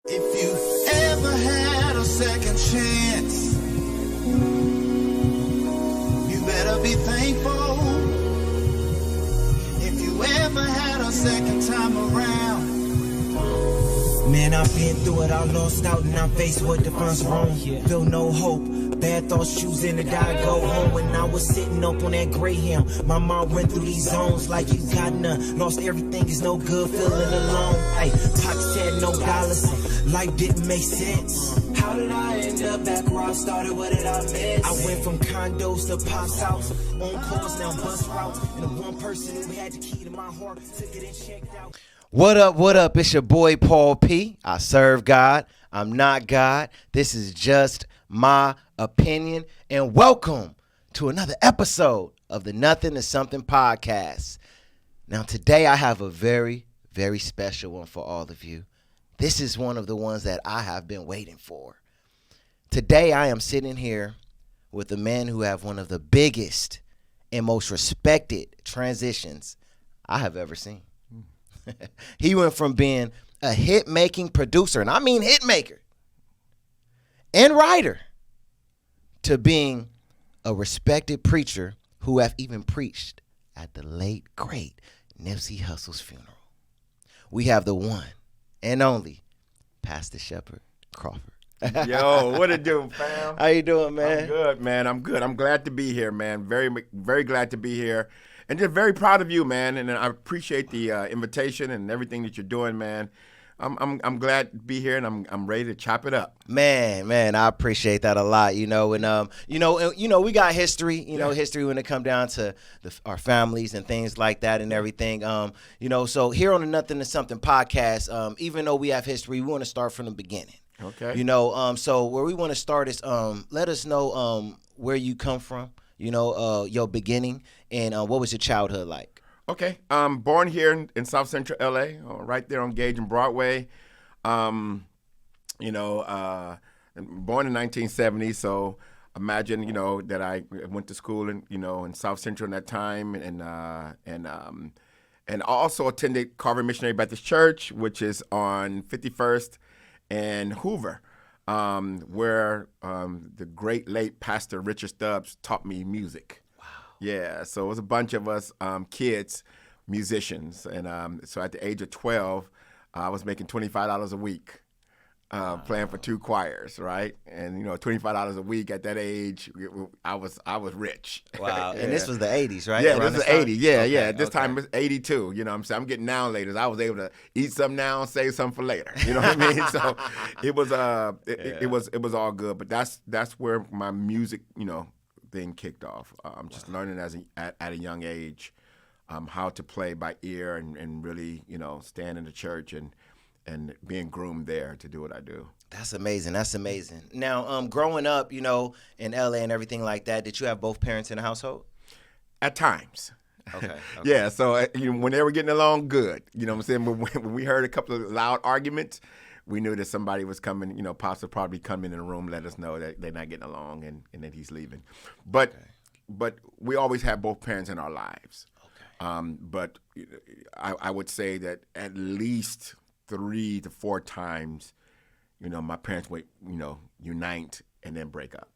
If you ever had a second chance, you better be thankful. If you ever had a second time around, man, I've been through it, I lost out and I'm faced with the funds wrong. Feel no hope, bad thoughts choosing to die, go home. When I was sitting up on that Greyhound, my mom went through these zones like you got none. Lost everything, is no good, feeling alone. Hey, pockets had no dollars, life didn't make sense. How did I end up back where I started, what did I miss? I went from condos to pop's house, on calls, now bus routes. And the one person who had the key to my heart took it and checked out. What up, what up? It's your boy Paul P. I serve God. I'm not God. This is just my opinion. And welcome to another episode of the Nothin is Somethin podcast. Now today I have a very, very special one for all of you. This is one of the ones that I have been waiting for. Today I am sitting here with a man who have one of the biggest and most respected transitions I have ever seen. He went from being a hit-making producer, and I mean hit-maker, and writer, to being a respected preacher who have even preached at the late, great Nipsey Hussle's funeral. We have the one and only Pastor SHEP Crawford. Yo, what it do, fam? How you doing, man? I'm good, man. I'm good. I'm glad to be here, man. Very, very glad to be here. And just very proud of you, man. And I appreciate the invitation and everything that you're doing, man. I'm glad to be here, and I'm ready to chop it up. Man, I appreciate that a lot. You know, and we got history. History when it come down to our families and things like that and everything. So here on the Nothin is Somethin podcast, even though we have history, we want to start from the beginning. Okay. So where we want to start is let us know where you come from. Your beginning, and what was your childhood like? Okay. Born here in South Central LA, right there on Gage and Broadway. Born in 1970, so imagine, that I went to school in South Central in that time, and also attended Calvary Missionary Baptist Church, which is on 51st and Hoover. Where the great late Pastor Richard Stubbs taught me music. Wow. Yeah, so it was a bunch of us kids, musicians. And so at the age of 12, I was making $25 a week playing for two choirs, right? And, $25 a week at that age, I was rich. Wow. Yeah. And this was the 80s, right? Yeah, Around this is 80. Yeah, okay, yeah. At this time, it's 82. You know what I'm saying? I'm getting now and later. I was able to eat something now and save something for later. You know what I mean? So it was it was all good. But that's where my music, thing kicked off. Just learning at a young age how to play by ear and really, stand in the church and being groomed there to do what I do. That's amazing. Now, growing up, in LA and everything like that, did you have both parents in the household? At times. Okay. Yeah, so when they were getting along, good. You know what I'm saying? But when we heard a couple of loud arguments, we knew that somebody was coming, Pastor probably come in the room, let us know that they're not getting along and that he's leaving. But we always had both parents in our lives. Okay. But I would say that at least 3 to 4 times, my parents would, unite and then break up.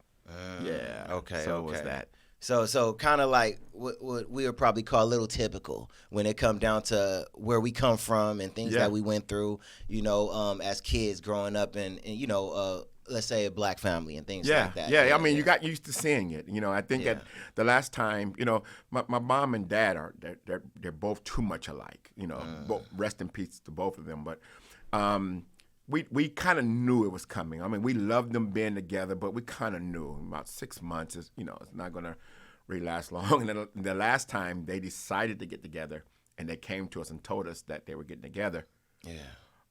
Yeah. Okay. So it was that. So kind of like what we would probably call a little typical when it come down to where we come from and things that we went through, as kids growing up in let's say a black family and things like that. Yeah. I mean, you got used to seeing it. I think at the last time, my mom and dad they're both too much alike. Both, rest in peace to both of them. But we kind of knew it was coming. I mean, we loved them being together, but we kind of knew about 6 months is, it's not going to really last long. And then the last time they decided to get together and they came to us and told us that they were getting together. Yeah.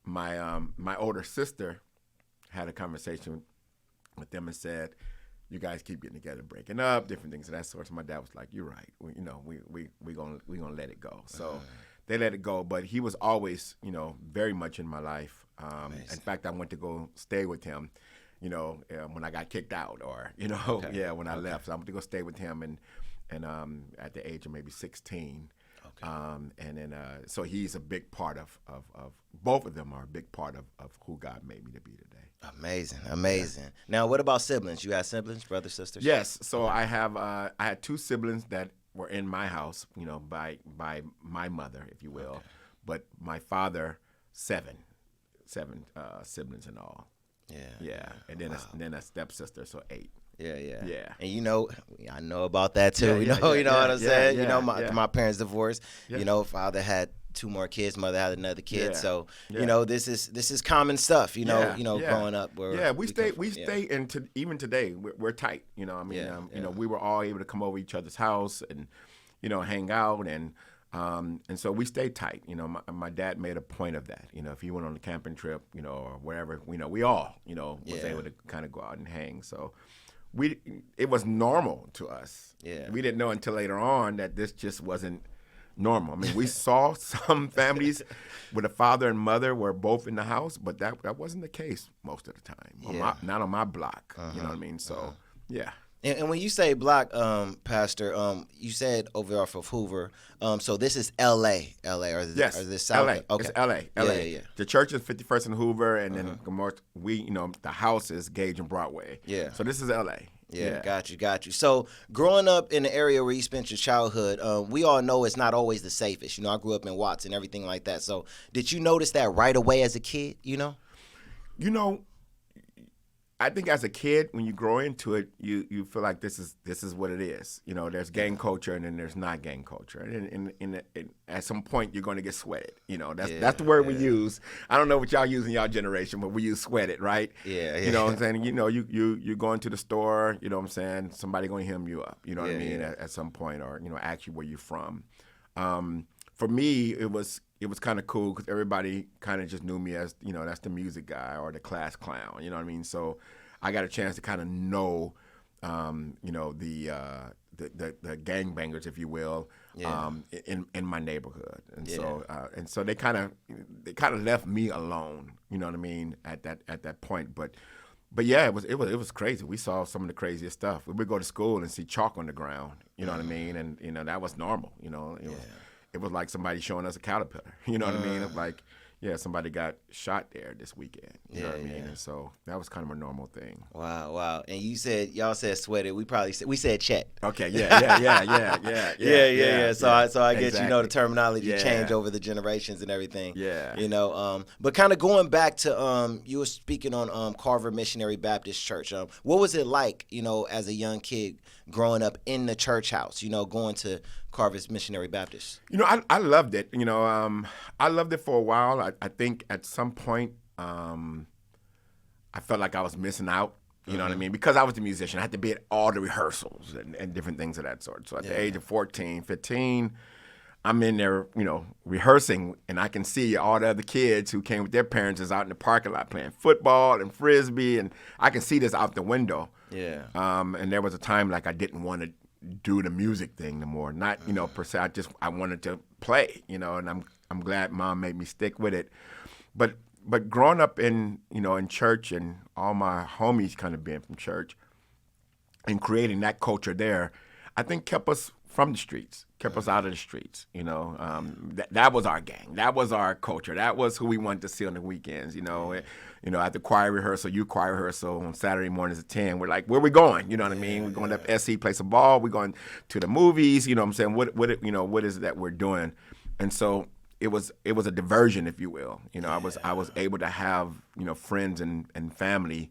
My older sister had a conversation with them and said, you guys keep getting together, breaking up, different things of that sort. So my dad was like, you're right. We gonna let it go. So they let it go, but he was always, very much in my life. In fact, I went to go stay with him, when I got kicked out or, when I left. So I went to go stay with him and at the age of maybe 16. And then so he's a big part of both of them are a big part of who God made me to be today. Amazing. Yeah. Now, what about siblings? You have siblings, brothers, sisters? Yes. So I had 2 siblings that were in my house, by my mother, if you will. Okay. But my father, 7 siblings in all. Yeah. And then a stepsister, so 8. Yeah. And I know about that too. You know what I'm saying? My parents divorced. Yeah. Father had 2 more kids, mother had another kid. Yeah. So this is common stuff. Growing up. We stay and even today we're tight. We were all able to come over each other's house and hang out and so we stayed tight. My dad made a point of that. If he went on a camping trip, or wherever, we all was able to kind of go out and hang. So it was normal to us. Yeah. We didn't know until later on that this just wasn't normal. I mean, we saw some families where the father and mother were both in the house, but that wasn't the case most of the time. Not on my block. You know what I mean? So, yeah. And when you say block, Pastor, you said over off of Hoover. So this is L.A., or is this South? L.A. Okay. It's L.A. Yeah. The church is 51st and Hoover, and then the house is Gage and Broadway. Yeah. So this is L.A. Yeah, got you. So growing up in the area where you spent your childhood, we all know it's not always the safest. I grew up in Watts and everything like that. So did you notice that right away as a kid, I think as a kid, when you grow into it, you feel like this is what it is. There's gang culture and then there's not gang culture. And at some point, you're going to get sweated. That's the word we use. I don't know what y'all use in y'all generation, but we use sweated, right? Yeah. You know what I'm saying? You go into the store, you know what I'm saying? Somebody going to hem you up, you know what I mean, at some point, or, ask you where you're from. For me, it was kind of cool because everybody kind of just knew me as, that's the music guy or the class clown, you know what I mean? So I got a chance to kind of know, the gangbangers, if you will, in my neighborhood. And so they kind of left me alone, you know what I mean, at that point. But yeah, it was crazy. We saw some of the craziest stuff. We would go to school and see chalk on the ground, you know what I mean? And, that was normal, It was like somebody showing us a caterpillar. You know what I mean? It was like, somebody got shot there this weekend. You know what I mean? And so that was kind of a normal thing. Wow. And y'all said sweated. We said checked. Okay, yeah. So I get the terminology changed over the generations and everything. Yeah. But kind of going back to you were speaking on Carver Missionary Baptist Church. What was it like, as a young kid growing up in the church house, going to Carver's Missionary Baptist? I loved it. I loved it for a while. I think at some point I felt like I was missing out. You know what I mean? Because I was the musician. I had to be at all the rehearsals and different things of that sort. So at the age of 14, 15, I'm in there, rehearsing, and I can see all the other kids who came with their parents is out in the parking lot playing football and Frisbee, and I can see this out the window. Yeah. And there was a time like I didn't want to do the music thing no more. Not, per se. I wanted to play, and I'm glad Mom made me stick with it. But growing up in church and all my homies kind of being from church and creating that culture there, I think kept us from the streets, kept us out of the streets. That was our gang. That was our culture. That was who we wanted to see on the weekends. At the choir rehearsal, choir rehearsal on Saturday mornings at 10. We're like, where we going? You know what I mean? We're going to SC, play some ball. We're going to the movies. You know what I'm saying? What is it that we're doing? And so it was a diversion, if you will. I was able to have friends and family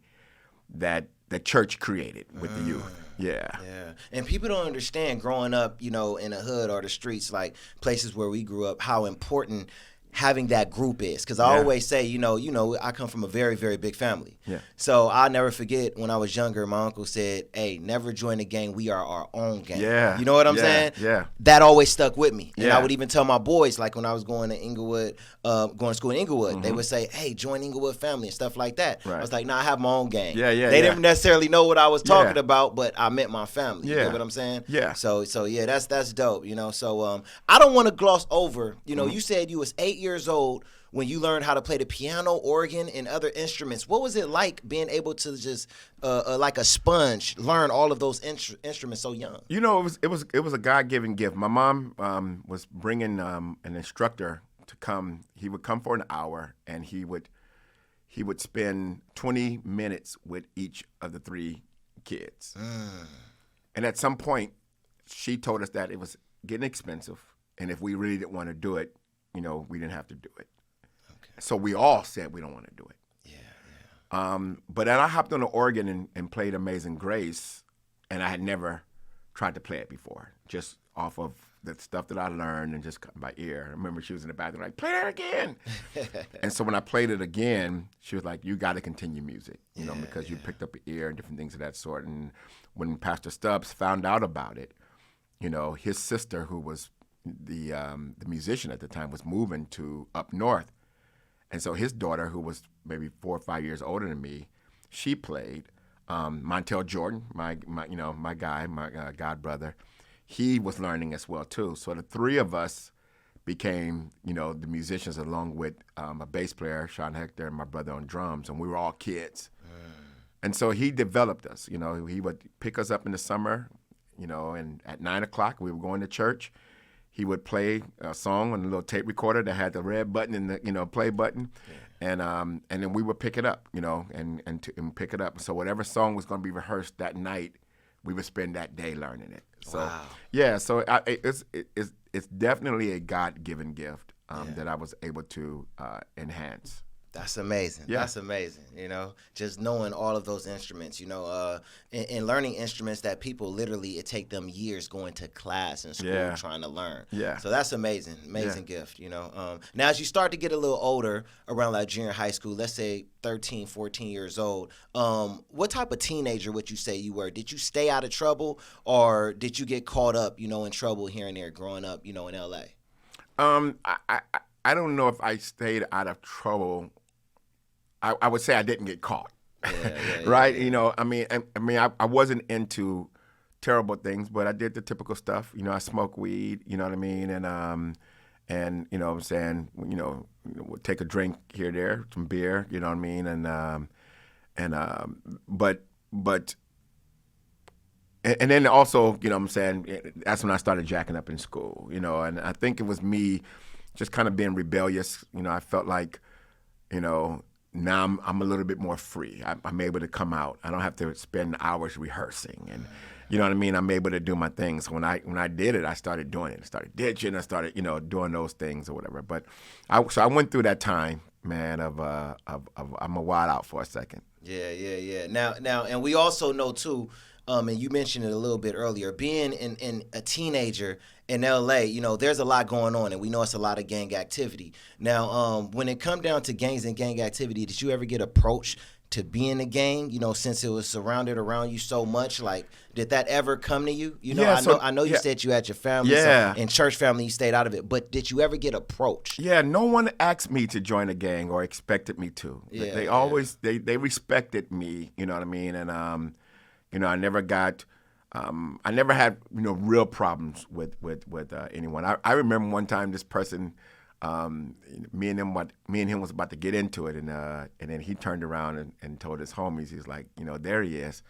that the church created with the youth. Yeah. And people don't understand growing up, in the hood or the streets, like places where we grew up, how important having that group is. Because I always say, I come from a very, very big family. Yeah. So I'll never forget when I was younger, my uncle said, hey, never join a gang. We are our own gang. Yeah. You know what I'm saying? Yeah. That always stuck with me. And I would even tell my boys, like when I was going to Inglewood, going to school in Inglewood, they would say, hey, join Inglewood family and stuff like that. Right. I was like, I have my own gang. They didn't necessarily know what I was talking about, but I meant my family. You know what I'm saying? Yeah. So yeah, that's dope, So I don't want to gloss over, you said you was 8 years old when you learned how to play the piano, organ, and other instruments, what was it like being able to just, like a sponge, learn all of those instruments so young? You know, it was a God-given gift. My mom was bringing an instructor to come. He would come for an hour, and he would spend 20 minutes with each of the 3 kids. And at some point, she told us that it was getting expensive, and if we really didn't want to do it, we didn't have to do it. Okay. So we all said we don't want to do it. But then I hopped on the organ and played Amazing Grace, and I had never tried to play it before, just off of the stuff that I learned and just by ear. I remember she was in the bathroom like, play that again. And so when I played it again, she was like, you got to continue music, because you picked up your ear and different things of that sort. And when Pastor Stubbs found out about it, his sister, who was the musician at the time, was moving to up north. And so his daughter, who was maybe 4 or 5 years older than me, she played. Montel Jordan, my guy, my god brother, he was learning as well too. So the 3 of us became, the musicians, along with a bass player, Sean Hector, and my brother on drums, and we were all kids. And so he developed us. He would pick us up in the summer, and at 9 o'clock we were going to church. He would play a song on a little tape recorder that had the red button and the play button, and then we would pick it up, and pick it up. So whatever song was going to be rehearsed that night, we would spend that day learning it. So wow. Yeah, so it's definitely a God-given gift that I was able to enhance. That's amazing. Yeah. That's amazing. Just knowing all of those instruments, and learning instruments that people literally, it take them years going to class and school trying to learn. Yeah. So that's amazing. Amazing gift, Now, as you start to get a little older, around like junior high school, let's say 13, 14 years old, what type of teenager would you say you were? Did you stay out of trouble, or did you get caught up, in trouble here and there growing up, in L.A.? I don't know if I stayed out of trouble. I would say I didn't get caught, right? Yeah. I wasn't into terrible things, but I did the typical stuff. I smoked weed, you know what I mean, and what I'm saying, would take a drink here, there, some beer, you know what I mean, and then also, what I'm saying, that's when I started jacking up in school, and I think it was me just kind of being rebellious. I felt like, now I'm a little bit more free. I'm able to come out. I don't have to spend hours rehearsing, and you know what I mean. I'm able to do my things. When I did it, I started doing it. I started ditching. I started doing those things or whatever. But I went through that time, man. Of I'm a wild out for a second. Yeah. Now, and we also know too. And you mentioned it a little bit earlier, being in a teenager in L.A., there's a lot going on, and we know it's a lot of gang activity. Now, when it come down to gangs and gang activity, did you ever get approached to be in a gang, since it was surrounded around you so much? Like, did that ever come to you? I know you said you had your family and church family, you stayed out of it, but did you ever get approached? Yeah, no one asked me to join a gang or expected me to. They always, they respected me, you know what I mean? And, I never had real problems with anyone. I remember one time this person, me and him was about to get into it, and then he turned around and told his homies, he's like, there he is,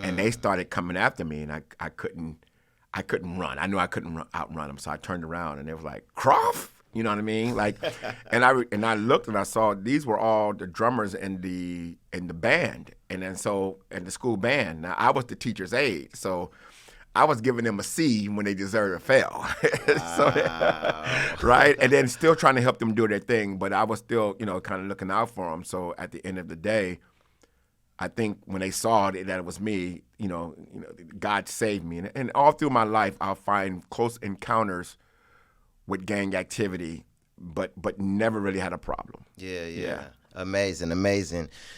and they started coming after me, and I couldn't run. I knew I couldn't outrun them, so I turned around, and they was like, Croft. You know what I mean? Like, and I looked and I saw these were all the drummers in the band, and then so in the school band. Now I was the teacher's aide, so I was giving them a C when they deserved a fail. Wow. Right, and then still trying to help them do their thing, but I was still kind of looking out for them. So at the end of the day, I think when they saw that it was me, God saved me, and all through my life I'll find close encounters with gang activity, but never really had a problem. Yeah. Amazing.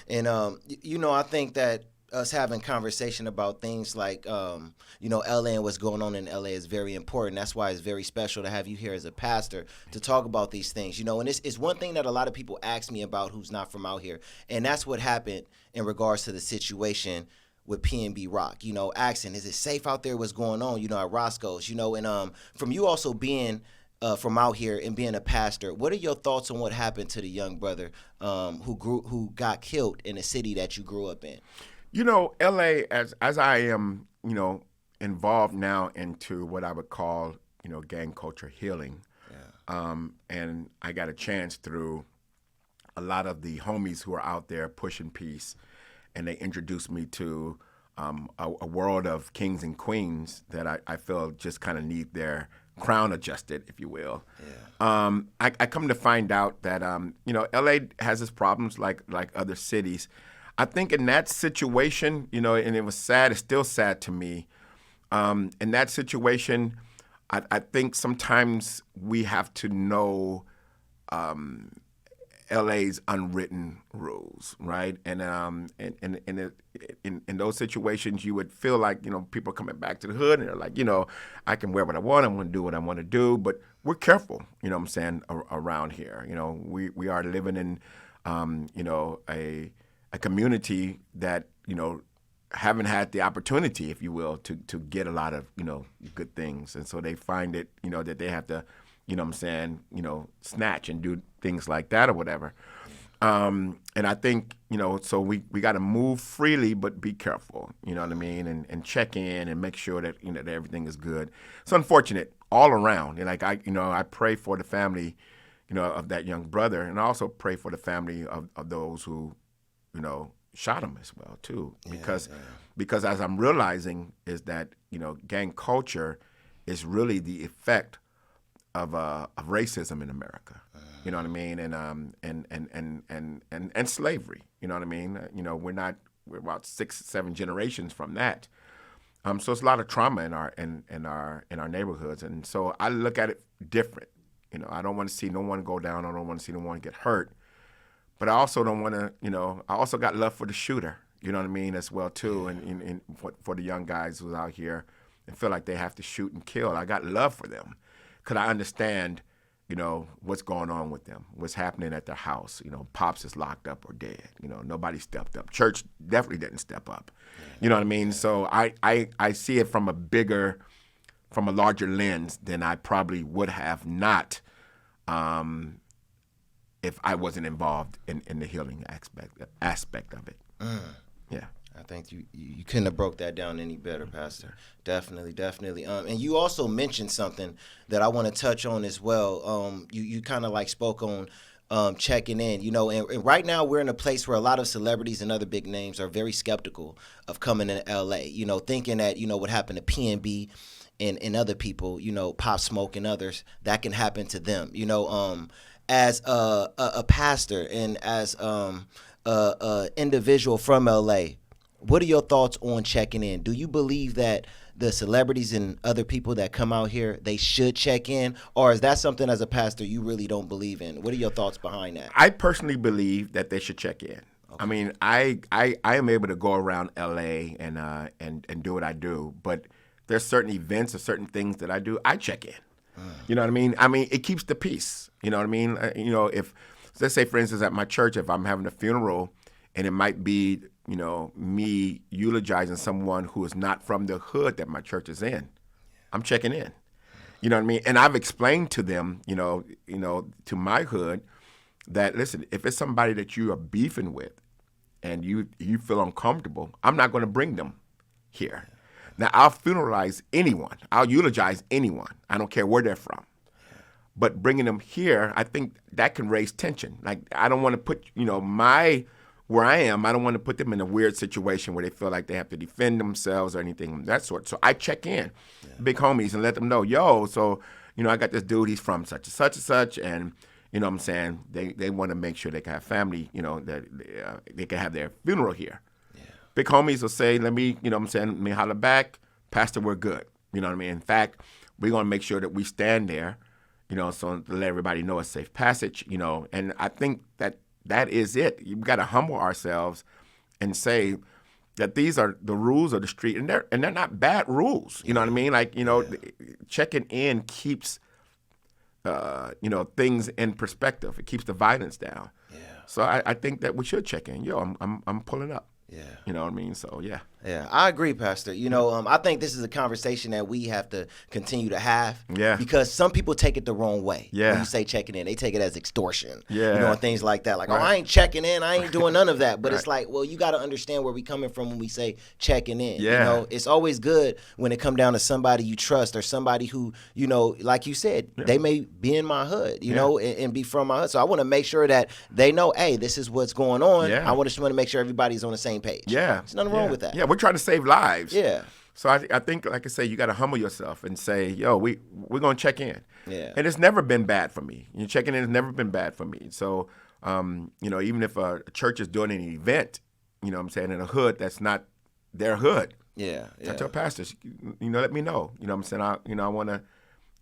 And, I think that us having conversation about things like, L.A. and what's going on in L.A. is very important. That's why it's very special to have you here as a pastor to talk about these things, and it's one thing that a lot of people ask me about who's not from out here, and that's what happened in regards to the situation with PNB Rock, asking, is it safe out there? What's going on, at Roscoe's, and from you also being from out here and being a pastor, what are your thoughts on what happened to the young brother who got killed in the city that you grew up in? You know, LA, as I am, you know, involved now into what I would call, you know, gang culture healing. And I got a chance through a lot of the homies who are out there pushing peace, and they introduced me to a world of kings and queens that I feel just kind of need their crown adjusted, if you will. I come to find out that, you know, LA has its problems like other cities. I think in that situation, you know, and it was sad, it's still sad to me. In that situation, I think sometimes we have to know LA's unwritten rules, right? And in those situations, you would feel like, you know, people are coming back to the hood and they're like, you know, I can wear what I want, I'm going to do what I want to do, but we're careful, you know what I'm saying, around here. You know, we are living in, you know, a community that, you know, haven't had the opportunity, if you will, to get a lot of, you know, good things. And so they find it, you know, that they have to, you know what I'm saying, you know, snatch and do things like that or whatever. And I think, you know, so we got to move freely, but be careful, you know what I mean? And check in and make sure that, you know, that everything is good. It's unfortunate all around. And like, I pray for the family, you know, of that young brother. And I also pray for the family of those who, you know, shot him as well too, because as I'm realizing is that, you know, gang culture is really the effect of racism in America, you know what I mean, and slavery, you know what I mean. You know, we're about 6-7 generations from that, so it's a lot of trauma in our neighborhoods, and so I look at it different. You know, I don't want to see no one go down. I don't want to see no one get hurt. But I also don't want to, you know, I also got love for the shooter, you know what I mean, as well, too, and for the young guys who's out here and feel like they have to shoot and kill. I got love for them because I understand, you know, what's going on with them, what's happening at their house. You know, Pops is locked up or dead. You know, nobody stepped up. Church definitely didn't step up. You know what I mean? So I see it from a larger lens than I probably would have not if I wasn't involved in the healing aspect of it. Yeah. I think you couldn't have broke that down any better, Pastor. Definitely. And you also mentioned something that I want to touch on as well. You kind of like spoke on checking in, you know, and right now we're in a place where a lot of celebrities and other big names are very skeptical of coming in LA, you know, thinking that, you know, what happened to PNB and other people, you know, Pop Smoke and others, that can happen to them, you know. As a pastor and as a individual from LA, what are your thoughts on checking in? Do you believe that the celebrities and other people that come out here, they should check in? Or is that something as a pastor you really don't believe in? What are your thoughts behind that? I personally believe that they should check in. Okay. I mean, I am able to go around LA and do what I do, but there's certain events or certain things that I do, I check in. You know what I mean? I mean, it keeps the peace. You know what I mean? You know, if, let's say, for instance, at my church, if I'm having a funeral and it might be, you know, me eulogizing someone who is not from the hood that my church is in, I'm checking in. You know what I mean? And I've explained to them, you know, to my hood that, listen, if it's somebody that you are beefing with and you feel uncomfortable, I'm not going to bring them here. Now, I'll funeralize anyone. I'll eulogize anyone. I don't care where they're from. But bringing them here, I think that can raise tension. Like, I don't want to put, you know, where I am, I don't want to put them in a weird situation where they feel like they have to defend themselves or anything of that sort. So I check in, big homies, and let them know, yo, so, you know, I got this dude, he's from such and such and such, and, you know what I'm saying, they want to make sure they can have family, you know, that they can have their funeral here. Big homies will say, let me, you know what I'm saying, let me holler back, Pastor, we're good. You know what I mean? In fact, we're going to make sure that we stand there, you know, so to let everybody know a safe passage, you know. And I think that is it. You've got to humble ourselves and say that these are the rules of the street, and they're not bad rules. You know what I mean? Like, you know, checking in keeps, you know, things in perspective. It keeps the violence down. Yeah. So I think that we should check in. Yo, I'm pulling up. Yeah. You know what I mean? So, yeah. Yeah, I agree, Pastor. You know, I think this is a conversation that we have to continue to have. Yeah. Because some people take it the wrong way. Yeah. When you say checking in, they take it as extortion. Yeah. You know, and things like that. Like, Right. oh, I ain't checking in. I ain't doing none of that. But Right. it's like, well, you got to understand where we coming from when we say checking in. Yeah. You know, it's always good when it come down to somebody you trust or somebody who, you know, like you said, they may be in my hood, you know, and be from my hood. So I want to make sure that they know, hey, this is what's going on. Yeah. I just want to make sure everybody's on the same page. Yeah. There's nothing wrong with that. Yeah, we're trying to save lives. Yeah. So I think, like I say, you got to humble yourself and say, yo, we're going to check in. Yeah. And it's never been bad for me. Checking in has never been bad for me. So, you know, even if a church is doing an event, you know what I'm saying, in a hood that's not their hood. Yeah. I tell pastors, you know, let me know. You know what I'm saying? I want to,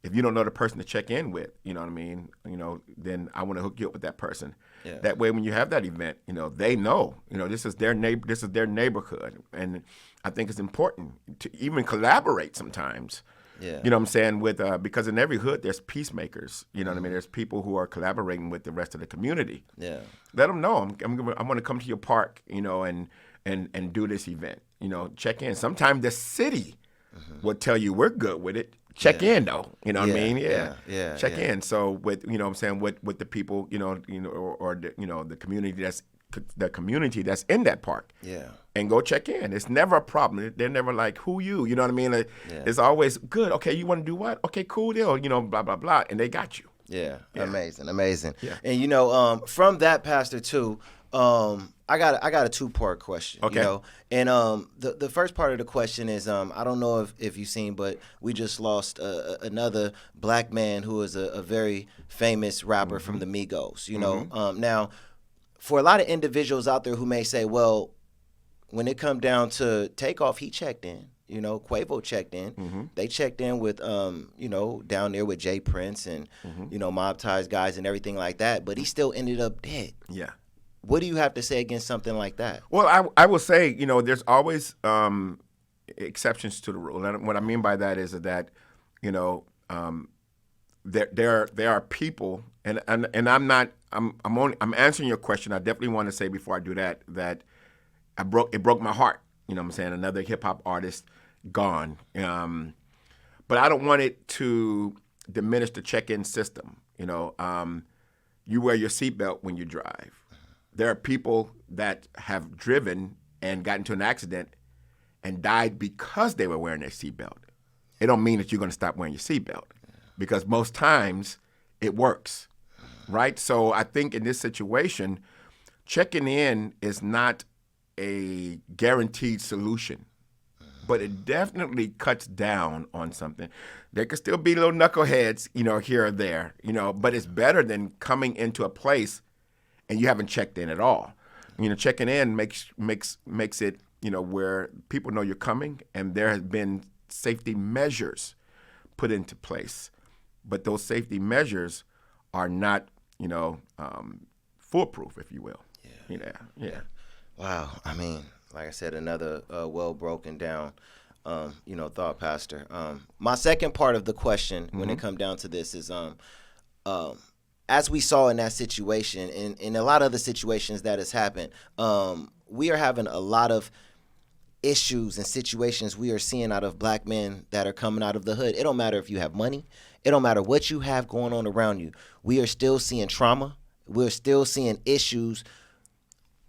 if you don't know the person to check in with, you know what I mean? You know, then I want to hook you up with that person. Yeah. That way, when you have that event, you know, they know, you know, this is their neighborhood. And I think it's important to even collaborate sometimes. Yeah. You know what I'm saying? With because in every hood there's peacemakers. You know what I mean? There's people who are collaborating with the rest of the community. Yeah. Let them know I want to come to your park, you know, and do this event. You know, check in. Sometimes the city will tell you we're good with it. Check in though. You know what I mean? Yeah. Check in. So with you know what I'm saying, with the people, you know, or the, you know, the community that's in that park. Yeah. And go check in. It's never a problem. They're never like, who you? You know what I mean? Like, it's always good. Okay, you want to do what? Okay, cool deal. You know, blah, blah, blah. And they got you. Yeah. Yeah. Amazing. Yeah. And you know, from that, Pastor, too, I got a 2-part question. Okay. You know? And the first part of the question is, I don't know if you've seen, but we just lost another black man who is a very famous rapper from the Migos. You know, now for a lot of individuals out there who may say, well, when it come down to Takeoff, he checked in. You know, Quavo checked in. They checked in with, you know, down there with Jay Prince and, you know, Mob Ties guys and everything like that. But he still ended up dead. Yeah. What do you have to say against something like that? Well, I will say, you know, there's always exceptions to the rule. And what I mean by that is that, you know, there are people, and I'm answering your question. I definitely want to say before I do that it broke my heart. You know what I'm saying? Another hip hop artist gone. But I don't want it to diminish the check-in system. You know, you wear your seatbelt when you drive. There are people that have driven and got into an accident and died because they were wearing their seatbelt. It don't mean that you're going to stop wearing your seatbelt, because most times it works, right? So I think in this situation, checking in is not a guaranteed solution, but it definitely cuts down on something. There could still be little knuckleheads, you know, here or there, you know, but it's better than coming into a place and you haven't checked in at all. You know, checking in makes it, you know, where people know you're coming, and there has been safety measures put into place, but those safety measures are not, you know, foolproof, if you will. Yeah. Wow. I mean, like I said, another well broken down, you know, thought, Pastor. My second part of the question, when it come down to this, is as we saw in that situation, and in a lot of the situations that has happened, we are having a lot of issues and situations we are seeing out of black men that are coming out of the hood. It don't matter if you have money. It don't matter what you have going on around you. We are still seeing trauma. We're still seeing issues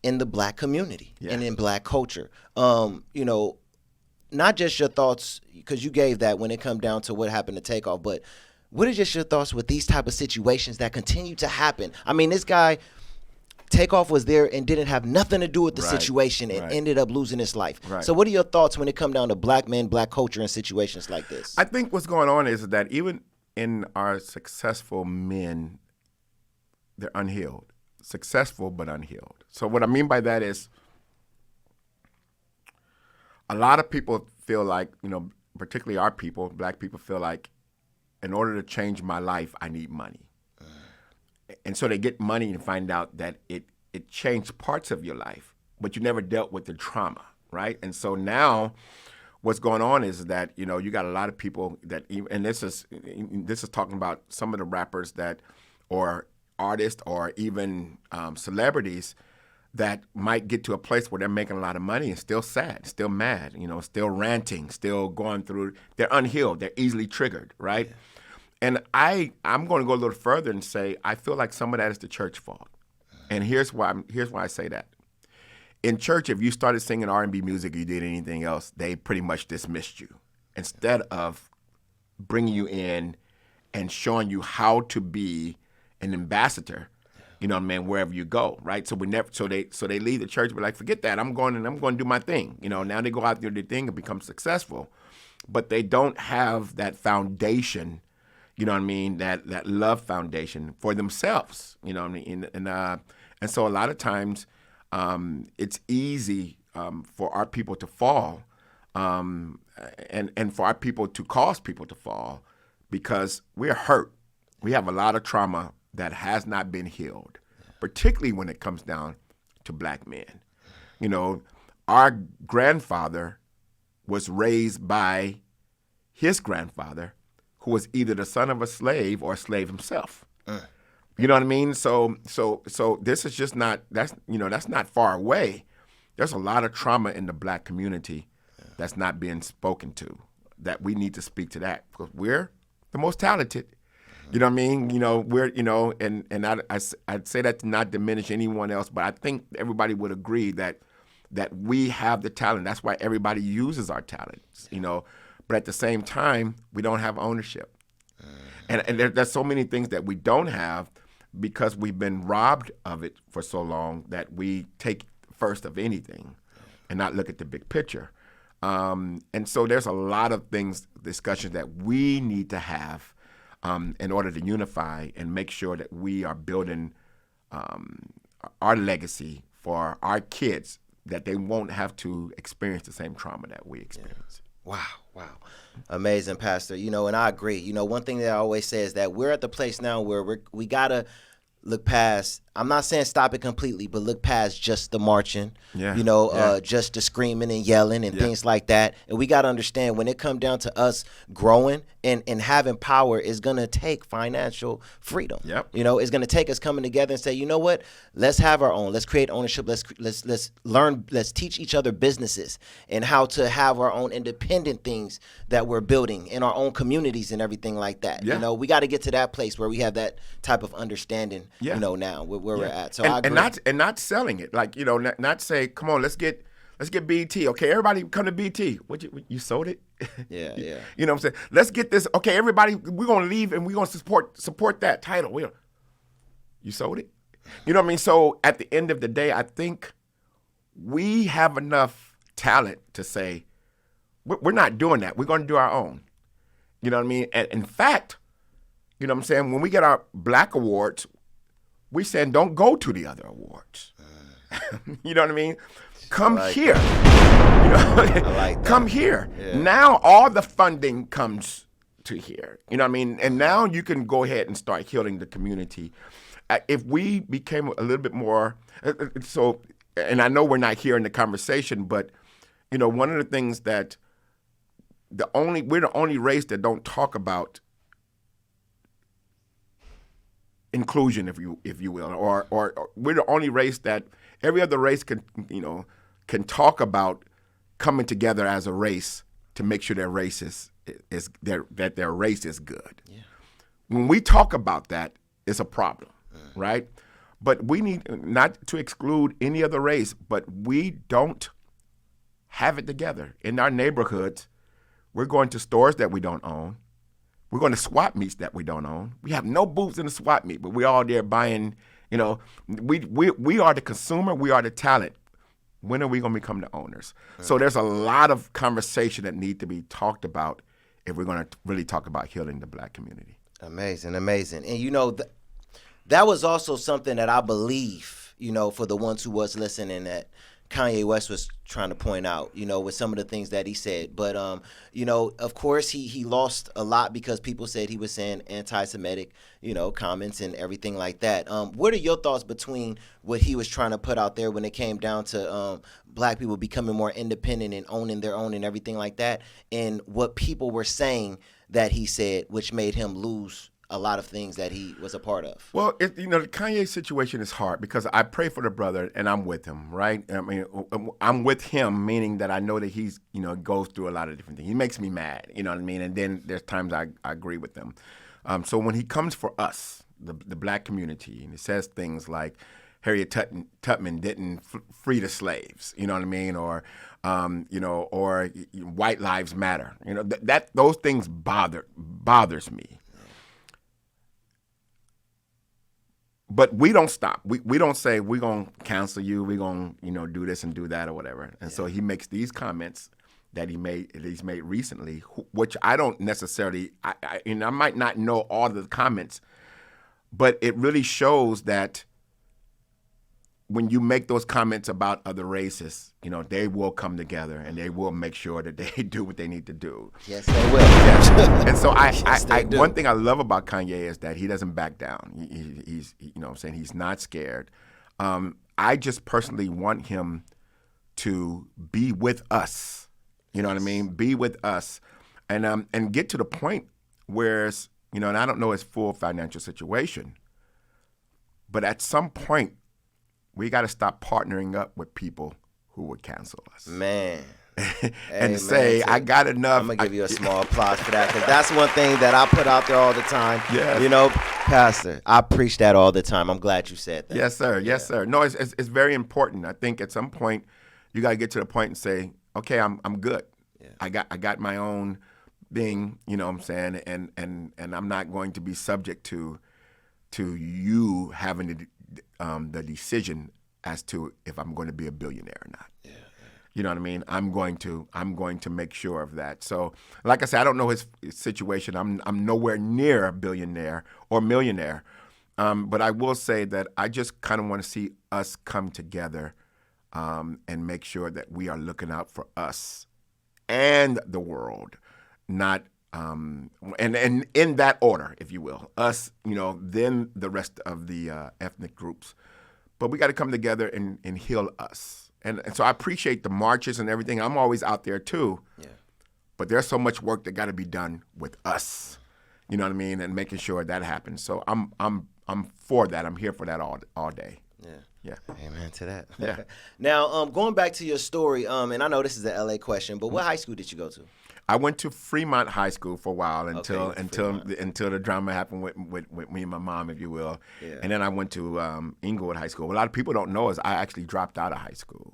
in the black community and in black culture. You know, not just your thoughts, because you gave that when it come down to what happened to Takeoff, but what are just your thoughts with these type of situations that continue to happen? I mean, this guy, Takeoff, was there and didn't have nothing to do with the situation and ended up losing his life. Right. So what are your thoughts when it come down to black men, black culture, and situations like this? I think what's going on is that even in our successful men, they're unhealed. Successful but unhealed. So what I mean by that is a lot of people feel like, you know, particularly our people, black people, feel like in order to change my life, I need money. And so they get money and find out that it changed parts of your life, but you never dealt with the trauma, right? And so now what's going on is that, you know, you got a lot of people that, and this is talking about some of the rappers that, or artists, or even celebrities that might get to a place where they're making a lot of money and still sad, still mad, still ranting, still going through. They're unhealed. They're easily triggered, right? Yeah. And I'm going to go a little further and say I feel like some of that is the church fault. And here's why I say that. In church, if you started singing R&B music or you did anything else, they pretty much dismissed you instead of bringing you in and showing you how to be an ambassador, wherever you go, right? So they leave the church, but like, forget that. I'm going to do my thing. Now they go out there, do their thing and become successful, but they don't have that foundation, that love foundation for themselves, and so a lot of times it's easy for our people to fall and for our people to cause people to fall because we're hurt. We have a lot of trauma that has not been healed, particularly when it comes down to black men. Our grandfather was raised by his grandfather, who was either the son of a slave or a slave himself. You know what I mean? So this is just not, that's not far away. There's a lot of trauma in the black community that's not being spoken to, that we need to speak to that because we're the most talented. You know what I mean? We're, and I'd say that to not diminish anyone else, but I think everybody would agree that we have the talent. That's why everybody uses our talents, But at the same time, we don't have ownership. And there's so many things that we don't have because we've been robbed of it for so long that we take first of anything and not look at the big picture. And so there's a lot of discussions that we need to have in order to unify and make sure that we are building our legacy for our kids, that they won't have to experience the same trauma that we experience. Wow. Amazing, Pastor. And I agree. One thing that I always say is that we're at the place now where we got to look past, I'm not saying stop it completely, but look past just the marching, just the screaming and yelling and things like that. And we got to understand when it comes down to us growing and having power is going to take financial freedom. Yep. It's going to take us coming together and say, you know what, let's have our own. Let's create ownership. Let's learn. Let's teach each other businesses and how to have our own independent things that we're building in our own communities and everything like that. Yeah. We got to get to that place where we have that type of understanding, now where we're at. So I agree. And not selling it. Like, not say, come on, let's get BT. Okay, everybody come to BT. What you sold it? Yeah. You know what I'm saying? Let's get this. Okay, everybody, we're gonna leave and we're gonna support that title. You sold it? You know what I mean? So at the end of the day, I think we have enough talent to say, we're not doing that. We're gonna do our own. You know what I mean? And in fact, you know what I'm saying, when we get our black awards, we saying don't go to the other awards. You know what I mean? Come here. Come here. Yeah. Now all the funding comes to here. You know what I mean? And now you can go ahead and start healing the community. If we became a little bit more, and I know we're not here in the conversation, but one of the things that we're the only race that don't talk about inclusion, if you will, or we're the only race that every other race can talk about coming together as a race to make sure their race that their race is good. Yeah. When we talk about that, it's a problem, right? But we need not to exclude any other race, but we don't have it together. In our neighborhoods, we're going to stores that we don't own. We're going to swap meets that we don't own. We have no booths in the swap meet, but we're all there buying, we are the consumer, we are the talent. When are we going to become the owners? So there's a lot of conversation that need to be talked about if we're going to really talk about healing the black community. Amazing. And, that was also something that I believe, for the ones who was listening, that Kanye West was trying to point out, with some of the things that he said. But, of course, he lost a lot because people said he was saying anti-Semitic, comments and everything like that. What are your thoughts between what he was trying to put out there when it came down to black people becoming more independent and owning their own and everything like that, and what people were saying that he said, which made him lose a lot of things that he was a part of? Well, the Kanye situation is hard because I pray for the brother and I'm with him, right? I mean, I'm with him, meaning that I know that he's, goes through a lot of different things. He makes me mad, you know what I mean? And then there's times I agree with him. So when he comes for us, the black community, and he says things like Harriet Tubman didn't free the slaves, you know what I mean? Or, or white lives matter. That those things bothers me. But we don't stop. We don't say we're going to cancel you. We're going to, do this and do that or whatever. And so he makes these comments that he's made recently, which I don't necessarily, I might not know all of the comments, but it really shows that when you make those comments about other races, they will come together and they will make sure that they do what they need to do. Yes, they will. Yes. And so Yes, one thing I love about Kanye is that he doesn't back down. He's he's not scared. I just personally want him to be with us. You know what I mean? Be with us and get to the point where, and I don't know his full financial situation, but at some point, we got to stop partnering up with people who would cancel us. Man. And say, I got enough. I'm going to give you a small applause for that, because that's one thing that I put out there all the time. Yes. Pastor, I preach that all the time. I'm glad you said that. Yes, sir. Yeah. Yes, sir. No, it's very important. I think at some point, you got to get to the point and say, okay, I'm good. Yeah. I got my own thing, you know what I'm saying? And I'm not going to be subject to you having the decision as to if I'm going to be a billionaire or not. Yeah. You know what I mean? I'm going to make sure of that. So, like I said, I don't know his situation. I'm nowhere near a billionaire or millionaire. But I will say that I just kind of want to see us come together and make sure that we are looking out for us and the world, not and in that order, if you will, us, then the rest of the ethnic groups. But we got to come together and heal us. And so I appreciate the marches and everything. I'm always out there too. Yeah. But there's so much work that got to be done with us. You know what I mean? And making sure that happens. So I'm for that. I'm here for that all day. Yeah. Yeah. Amen to that. Yeah. Now, going back to your story, and I know this is an LA question, but what high school did you go to? I went to Fremont High School for a while until the drama happened with me and my mom, if you will. Yeah. And then I went to Inglewood High School. A lot of people don't know is I actually dropped out of high school.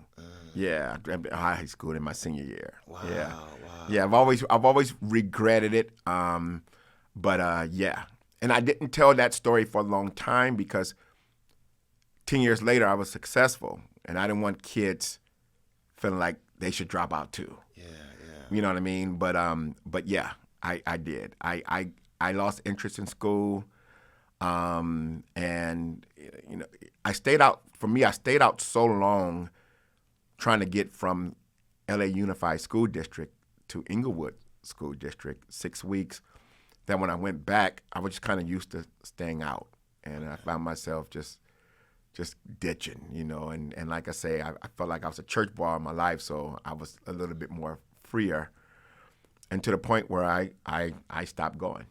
Yeah, I dropped out of high school in my senior year. Wow. Yeah. Wow. Yeah, I've always regretted it. Yeah. And I didn't tell that story for a long time because 10 years later I was successful, and I didn't want kids feeling like they should drop out too. Yeah. You know what I mean? But yeah, I did. I lost interest in school, and I stayed out. For me, I stayed out so long, trying to get from LA Unified School District to Inglewood School District, 6 weeks, that when I went back, I was just kind of used to staying out, and I found myself just ditching, and like I say, I felt like I was a church boy all my life, so I was a little bit more freer, and to the point where I stopped going.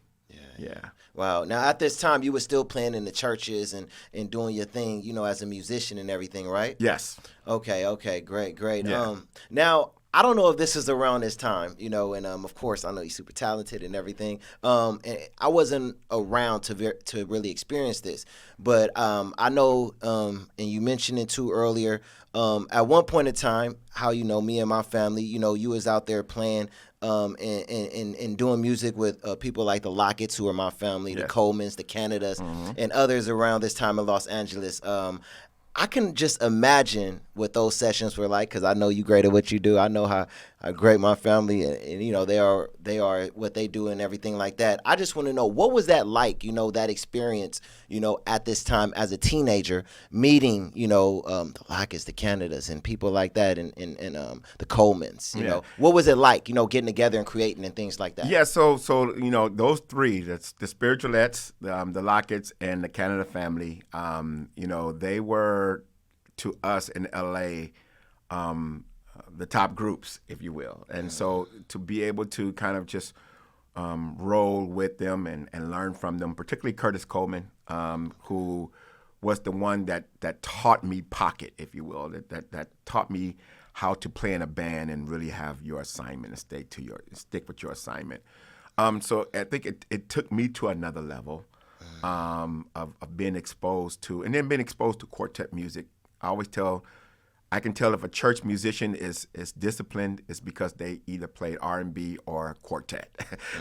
Yeah. Wow. Now, at this time, you were still playing in the churches and doing your thing, as a musician and everything, right? Yes. Okay. Great. Yeah. Now, I don't know if this is around this time, and of course, I know you're super talented and everything. And I wasn't around to really experience this, but I know, and you mentioned it too earlier. At one point in time, how me and my family, you was out there playing and doing music with people like the Locketts, who are my family, the Colemans, the Canadas, and others around this time in Los Angeles. I can just imagine what those sessions were like, because I know you great at what you do. I know how great my family and they are what they do and everything like that. I just want to know, what was that like, that experience, at this time as a teenager, meeting, the Locketts, the Canadas, and people like that, and the Colemans, you know. What was it like, getting together and creating and things like that? Yeah, so those three, that's the Spiritualettes, the Locketts, and the Canada family, they were, to us in LA, the top groups, if you will. And so to be able to kind of just roll with them and learn from them, particularly Curtis Coleman, who was the one that taught me pocket, if you will, that taught me how to play in a band and really have your assignment and stick with your assignment. So I think it took me to another level of being exposed to, and then being exposed to quartet music. I can tell if a church musician is disciplined, it's because they either played R&B or quartet,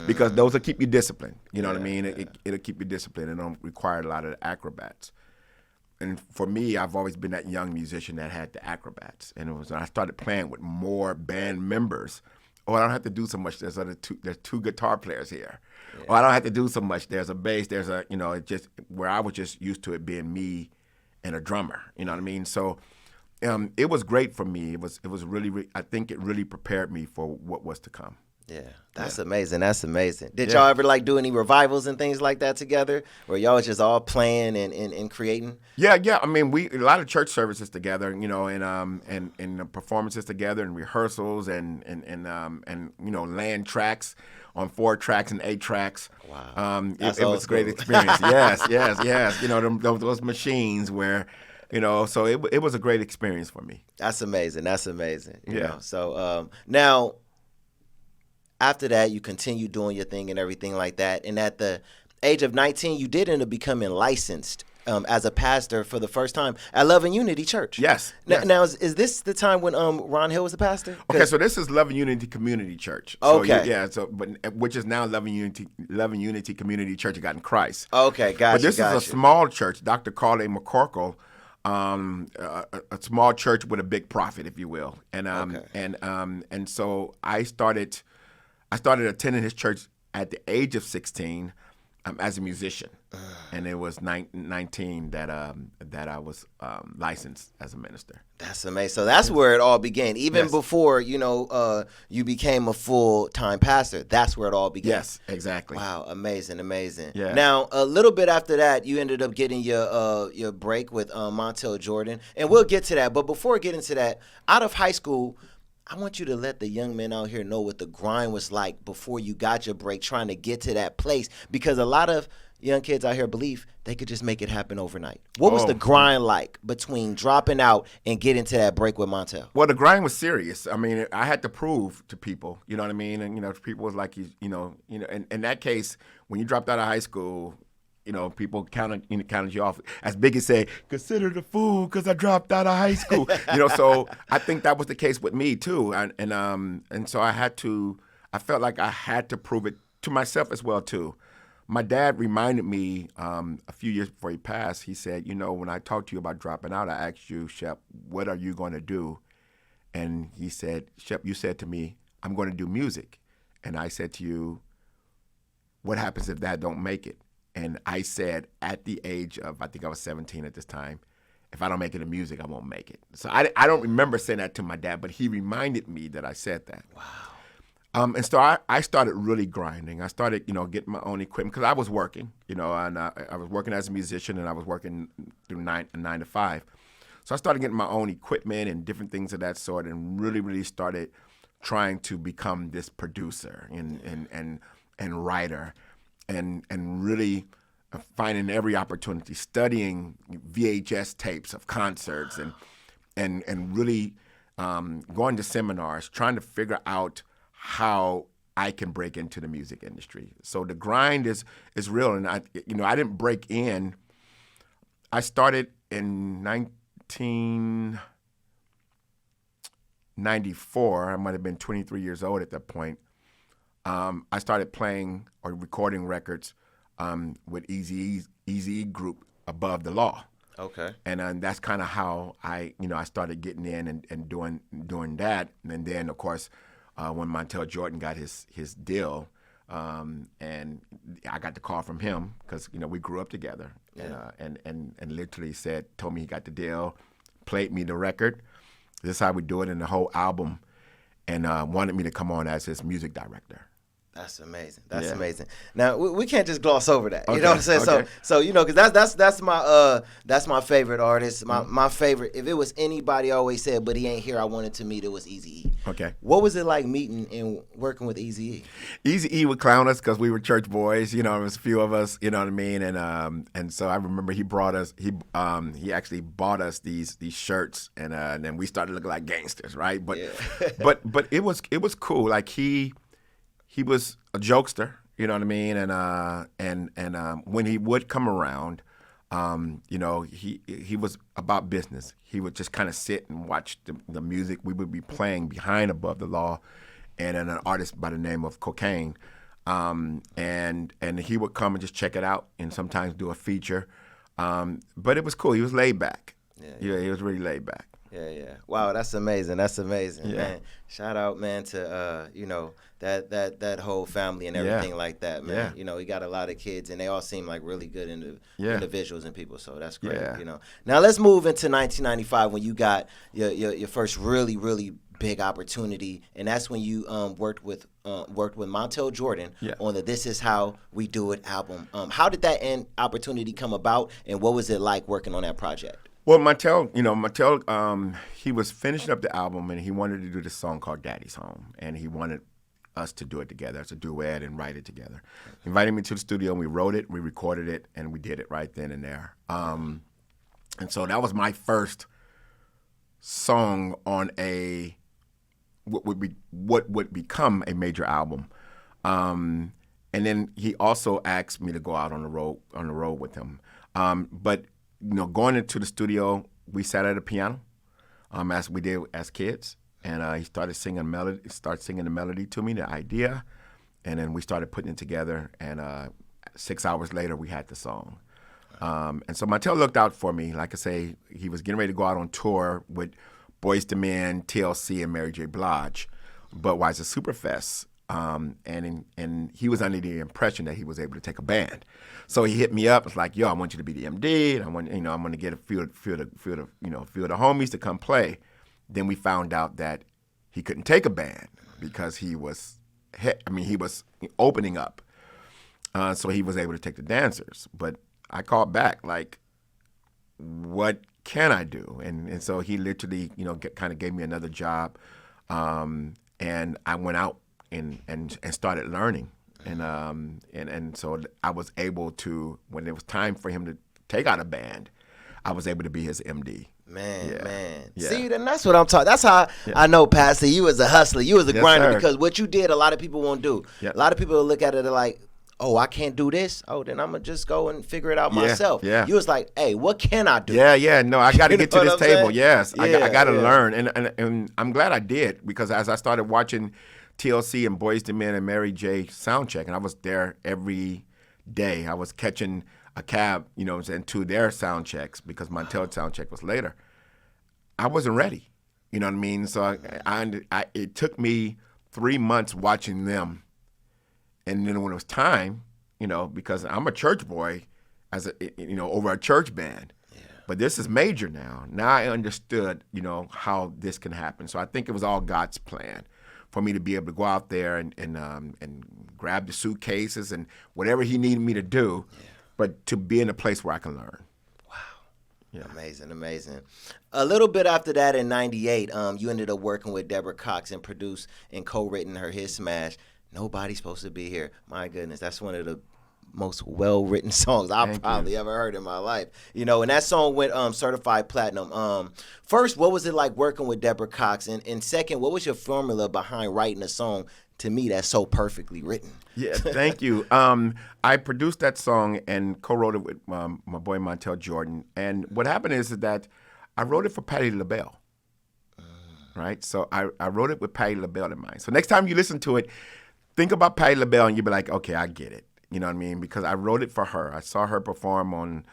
because those will keep you disciplined. You know what I mean? It'll keep you disciplined. It don't require a lot of the acrobats. And for me, I've always been that young musician that had the acrobats. And it was when I started playing with more band members. Oh, I don't have to do so much. There's two guitar players here. Yeah. Or I don't have to do so much. There's a bass. There's a, it just, where I was just used to it being me and a drummer. You know what I mean? So it was great for me. It was really, I think it really prepared me for what was to come. Yeah, that's amazing. That's amazing. Did y'all ever do any revivals and things like that together, where y'all was just all playing and creating? Yeah. I mean, a lot of church services together, and performances together, and rehearsals, and land tracks on 4 tracks and 8 tracks. Wow, it was a great experience. yes. Those machines where. So it was a great experience for me. That's amazing. You know. So now, after that, you continue doing your thing and everything like that. And at the age of 19, you did end up becoming licensed as a pastor for the first time at Love and Unity Church. Yes. Now, is this the time when Ron Hill was the pastor? Okay, so this is Love and Unity Community Church. Okay. Which is now Love and Unity Community Church of God in Christ. Okay, gotcha. But this is a small church. Dr. Carl A. McCorkle. A small church with a big prophet, if you will, and so I started attending his church at the age of 16 as a musician, and it was 19 that I was licensed as a minister. That's amazing. So that's where it all began. Even before you became a full-time pastor, that's where it all began. Yes, exactly. Wow, amazing. Yeah. Now, a little bit after that, you ended up getting your break with Montel Jordan, and we'll get to that. But before we get into that, out of high school, I want you to let the young men out here know what the grind was like before you got your break, trying to get to that place, because a lot of young kids out here believe they could just make it happen overnight. What was the grind like between dropping out and getting to that break with Montel? Well, the grind was serious. I mean, I had to prove to people, you know what I mean? And, people was like, in that case, when you dropped out of high school, people counted you off. As Biggie said, consider the fool because I dropped out of high school. So I think that was the case with me too. And so I felt like I had to prove it to myself as well too. My dad reminded me a few years before he passed. He said, when I talked to you about dropping out, I asked you, Shep, what are you going to do? And he said, Shep, you said to me, I'm going to do music. And I said to you, what happens if that don't make it? And I said, at the age of, I think I was 17 at this time, if I don't make it in music, I won't make it. So I don't remember saying that to my dad, but he reminded me that I said that. Wow. And so I started really grinding. I started, getting my own equipment because I was working, and I was working as a musician, and I was working through 9 to 5. So I started getting my own equipment and different things of that sort, and really, really started trying to become this producer and writer, and really finding every opportunity, studying VHS tapes of concerts, and really going to seminars, trying to figure out how I can break into the music industry. So the grind is real, and I didn't break in. I started in 1994. I might have been 23 years old at that point. I started playing or recording records with Eazy Group, Above the Law. Okay. And that's kind of how I started getting in and doing that. And then, of course, when Montel Jordan got his deal, and I got the call from him because we grew up together, and literally told me he got the deal, played me the record. This is how we do it in the whole album, and wanted me to come on as his music director. That's amazing. That's amazing. Now we can't just gloss over that. Okay. You know what I'm saying? Okay. So because that's my favorite artist. My favorite. If it was anybody, I always said, but he ain't here, I wanted to meet, it was Eazy-E. Okay. What was it like meeting and working with Eazy-E? Eazy-E would clown us because we were church boys. You know, there was a few of us. You know what I mean? And so I remember he brought us. He actually bought us these shirts, and then we started looking like gangsters, right? But but it was cool. Like he was a jokester. You know what I mean? And when he would come around, you know, he was about business. He would just kind of sit and watch the music we would be playing behind Above the Law, and an artist by the name of Cocaine, and he would come and just check it out, and sometimes do a feature. But it was cool. He was laid back. Yeah, he was really laid back. Yeah. Wow, that's amazing. That's amazing, Yeah. man. Shout out, man, to you know, that whole family and everything like that, man. Yeah. You know, he got a lot of kids, and they all seem like really good individuals and people. So that's great. Yeah. You know. Now let's move into 1995 when you got your first really big opportunity, and that's when you worked with Montel Jordan on the "This Is How We Do It" album. How did that opportunity come about, and what was it like working on that project? Well, Montel, he was finishing up the album, and he wanted to do this song called Daddy's Home, and he wanted us to do it together as a duet and write it together. He invited me to the studio, and we wrote it, we recorded it, and we did it right then and there. And so that was my first song on what would become a major album. And then he also asked me to go out on the road with him. But you know, going into the studio, we sat at a piano, as we did as kids, and he started singing the melody to me, the idea, and then we started putting it together. And 6 hours later, we had the song. And so Montel looked out for me. Like I say, he was getting ready to go out on tour with Boyz II Men, TLC, and Mary J. Blige, Budweiser Superfest. And he was under the impression that he was able to take a band. So he hit me up. It's like, yo, I want you to be the MD. And I'm going to get a few of the homies to come play. Then we found out that he couldn't take a band because he was opening up. So he was able to take the dancers. But I called back, like, what can I do? And so he literally, kind of gave me another job. And I went out and started learning. And so I was able to, when it was time for him to take out a band, I was able to be his MD. Man. Yeah. See, then that's what I'm talking. That's how I know, Pastor, you was a hustler. You was a grinder, sir. because what you did, a lot of people won't do. Yep. A lot of people will look at it like, oh, I can't do this. Oh, then I'm going to just go and figure it out myself. Yeah. You was like, hey, what can I do? Yeah. No, I got to get to this table. Saying? Yes. I got to Yeah. learn. And I'm glad I did, because as I started watching TLC and Boyz II Men and Mary J. soundcheck, and I was there every day. I was catching a cab, to their sound checks, because Montel sound check was later. I wasn't ready. You know what I mean? So it took me 3 months watching them. And then when it was time, because I'm a church boy, over a church band. Yeah. But this is major now. Now I understood, how this can happen. So I think it was all God's plan for me to be able to go out there and grab the suitcases and whatever he needed me to do, but to be in a place where I can learn. Wow. Yeah. Amazing. A little bit after that, in 98, you ended up working with Deborah Cox and produced and co-written her hit smash, Nobody's Supposed to Be Here. My goodness, that's one of the most well-written songs I've probably ever heard in my life. And that song went certified platinum. First, what was it like working with Deborah Cox? And second, what was your formula behind writing a song, to me, that's so perfectly written? Yeah, thank you. I produced that song and co-wrote it with my boy Montel Jordan. And what happened is that I wrote it for Patti LaBelle. Right? So I wrote it with Patti LaBelle in mind. So next time you listen to it, think about Patti LaBelle and you'll be like, okay, I get it. You know what I mean? Because I wrote it for her. I saw her perform on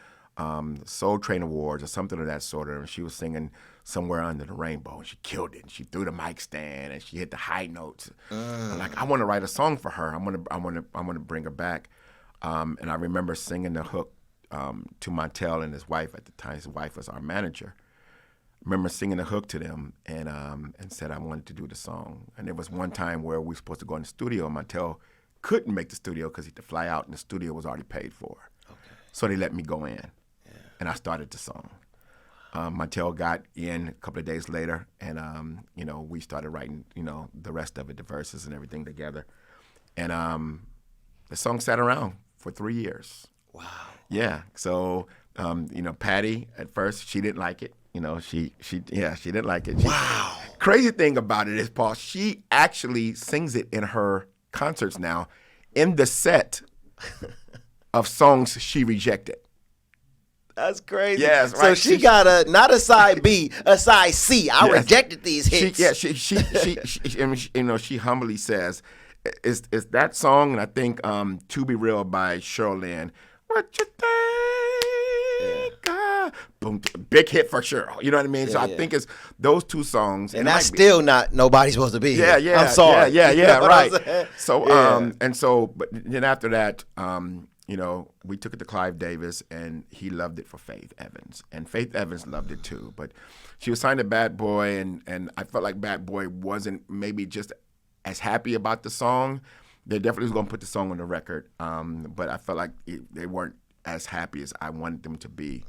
Soul Train Awards or something of that sort. And she was singing Somewhere Under the Rainbow, and she killed it. And she threw the mic stand, and she hit the high notes. I'm like, I want to write a song for her. I want to bring her back. And I remember singing the hook to Montel and his wife at the time. His wife was our manager. I remember singing the hook to them and said I wanted to do the song. And there was one time where we were supposed to go in the studio, and Montel couldn't make the studio because he had to fly out, and the studio was already paid for. Okay. So they let me go in, and I started the song. Montel got in a couple of days later, and we started writing, the rest of it, the verses and everything together. And the song sat around for 3 years. Wow. Yeah. So, Patty at first, she didn't like it. She didn't like it. Wow. Crazy thing about it is, Paul, she actually sings it in her concerts now in the set of songs she rejected. That's crazy. Yes, so right. she got not a side B, a side C. I rejected these hits. She humbly says, "Is that song?" And I think "To Be Real" by Cheryl Lynn. What you think? Boom, big hit for Cheryl. You know what I mean? So I think it's those two songs, and that's still not Nobody's Supposed to Be Here. Yeah. I'm sorry. Yeah, right. So, but then after that, we took it to Clive Davis, and he loved it for Faith Evans, and Faith Evans loved it too. But she was signed to Bad Boy, and I felt like Bad Boy wasn't maybe just as happy about the song. They definitely was going to put the song on the record, but I felt like they weren't as happy as I wanted them to be.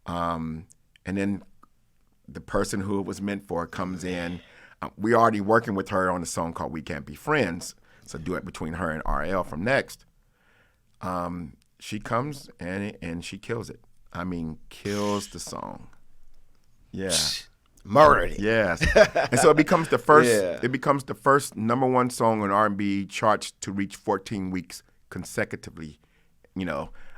And then the person who it was meant for comes in. We already working with her on a song called "We Can't Be Friends." It's a duet between her and RL from Next. She comes and she kills it. I mean, kills the song. Yeah. Murdered it. Yes. And so it becomes the first. It becomes the first #1 song on R&B charts to reach 14 weeks consecutively.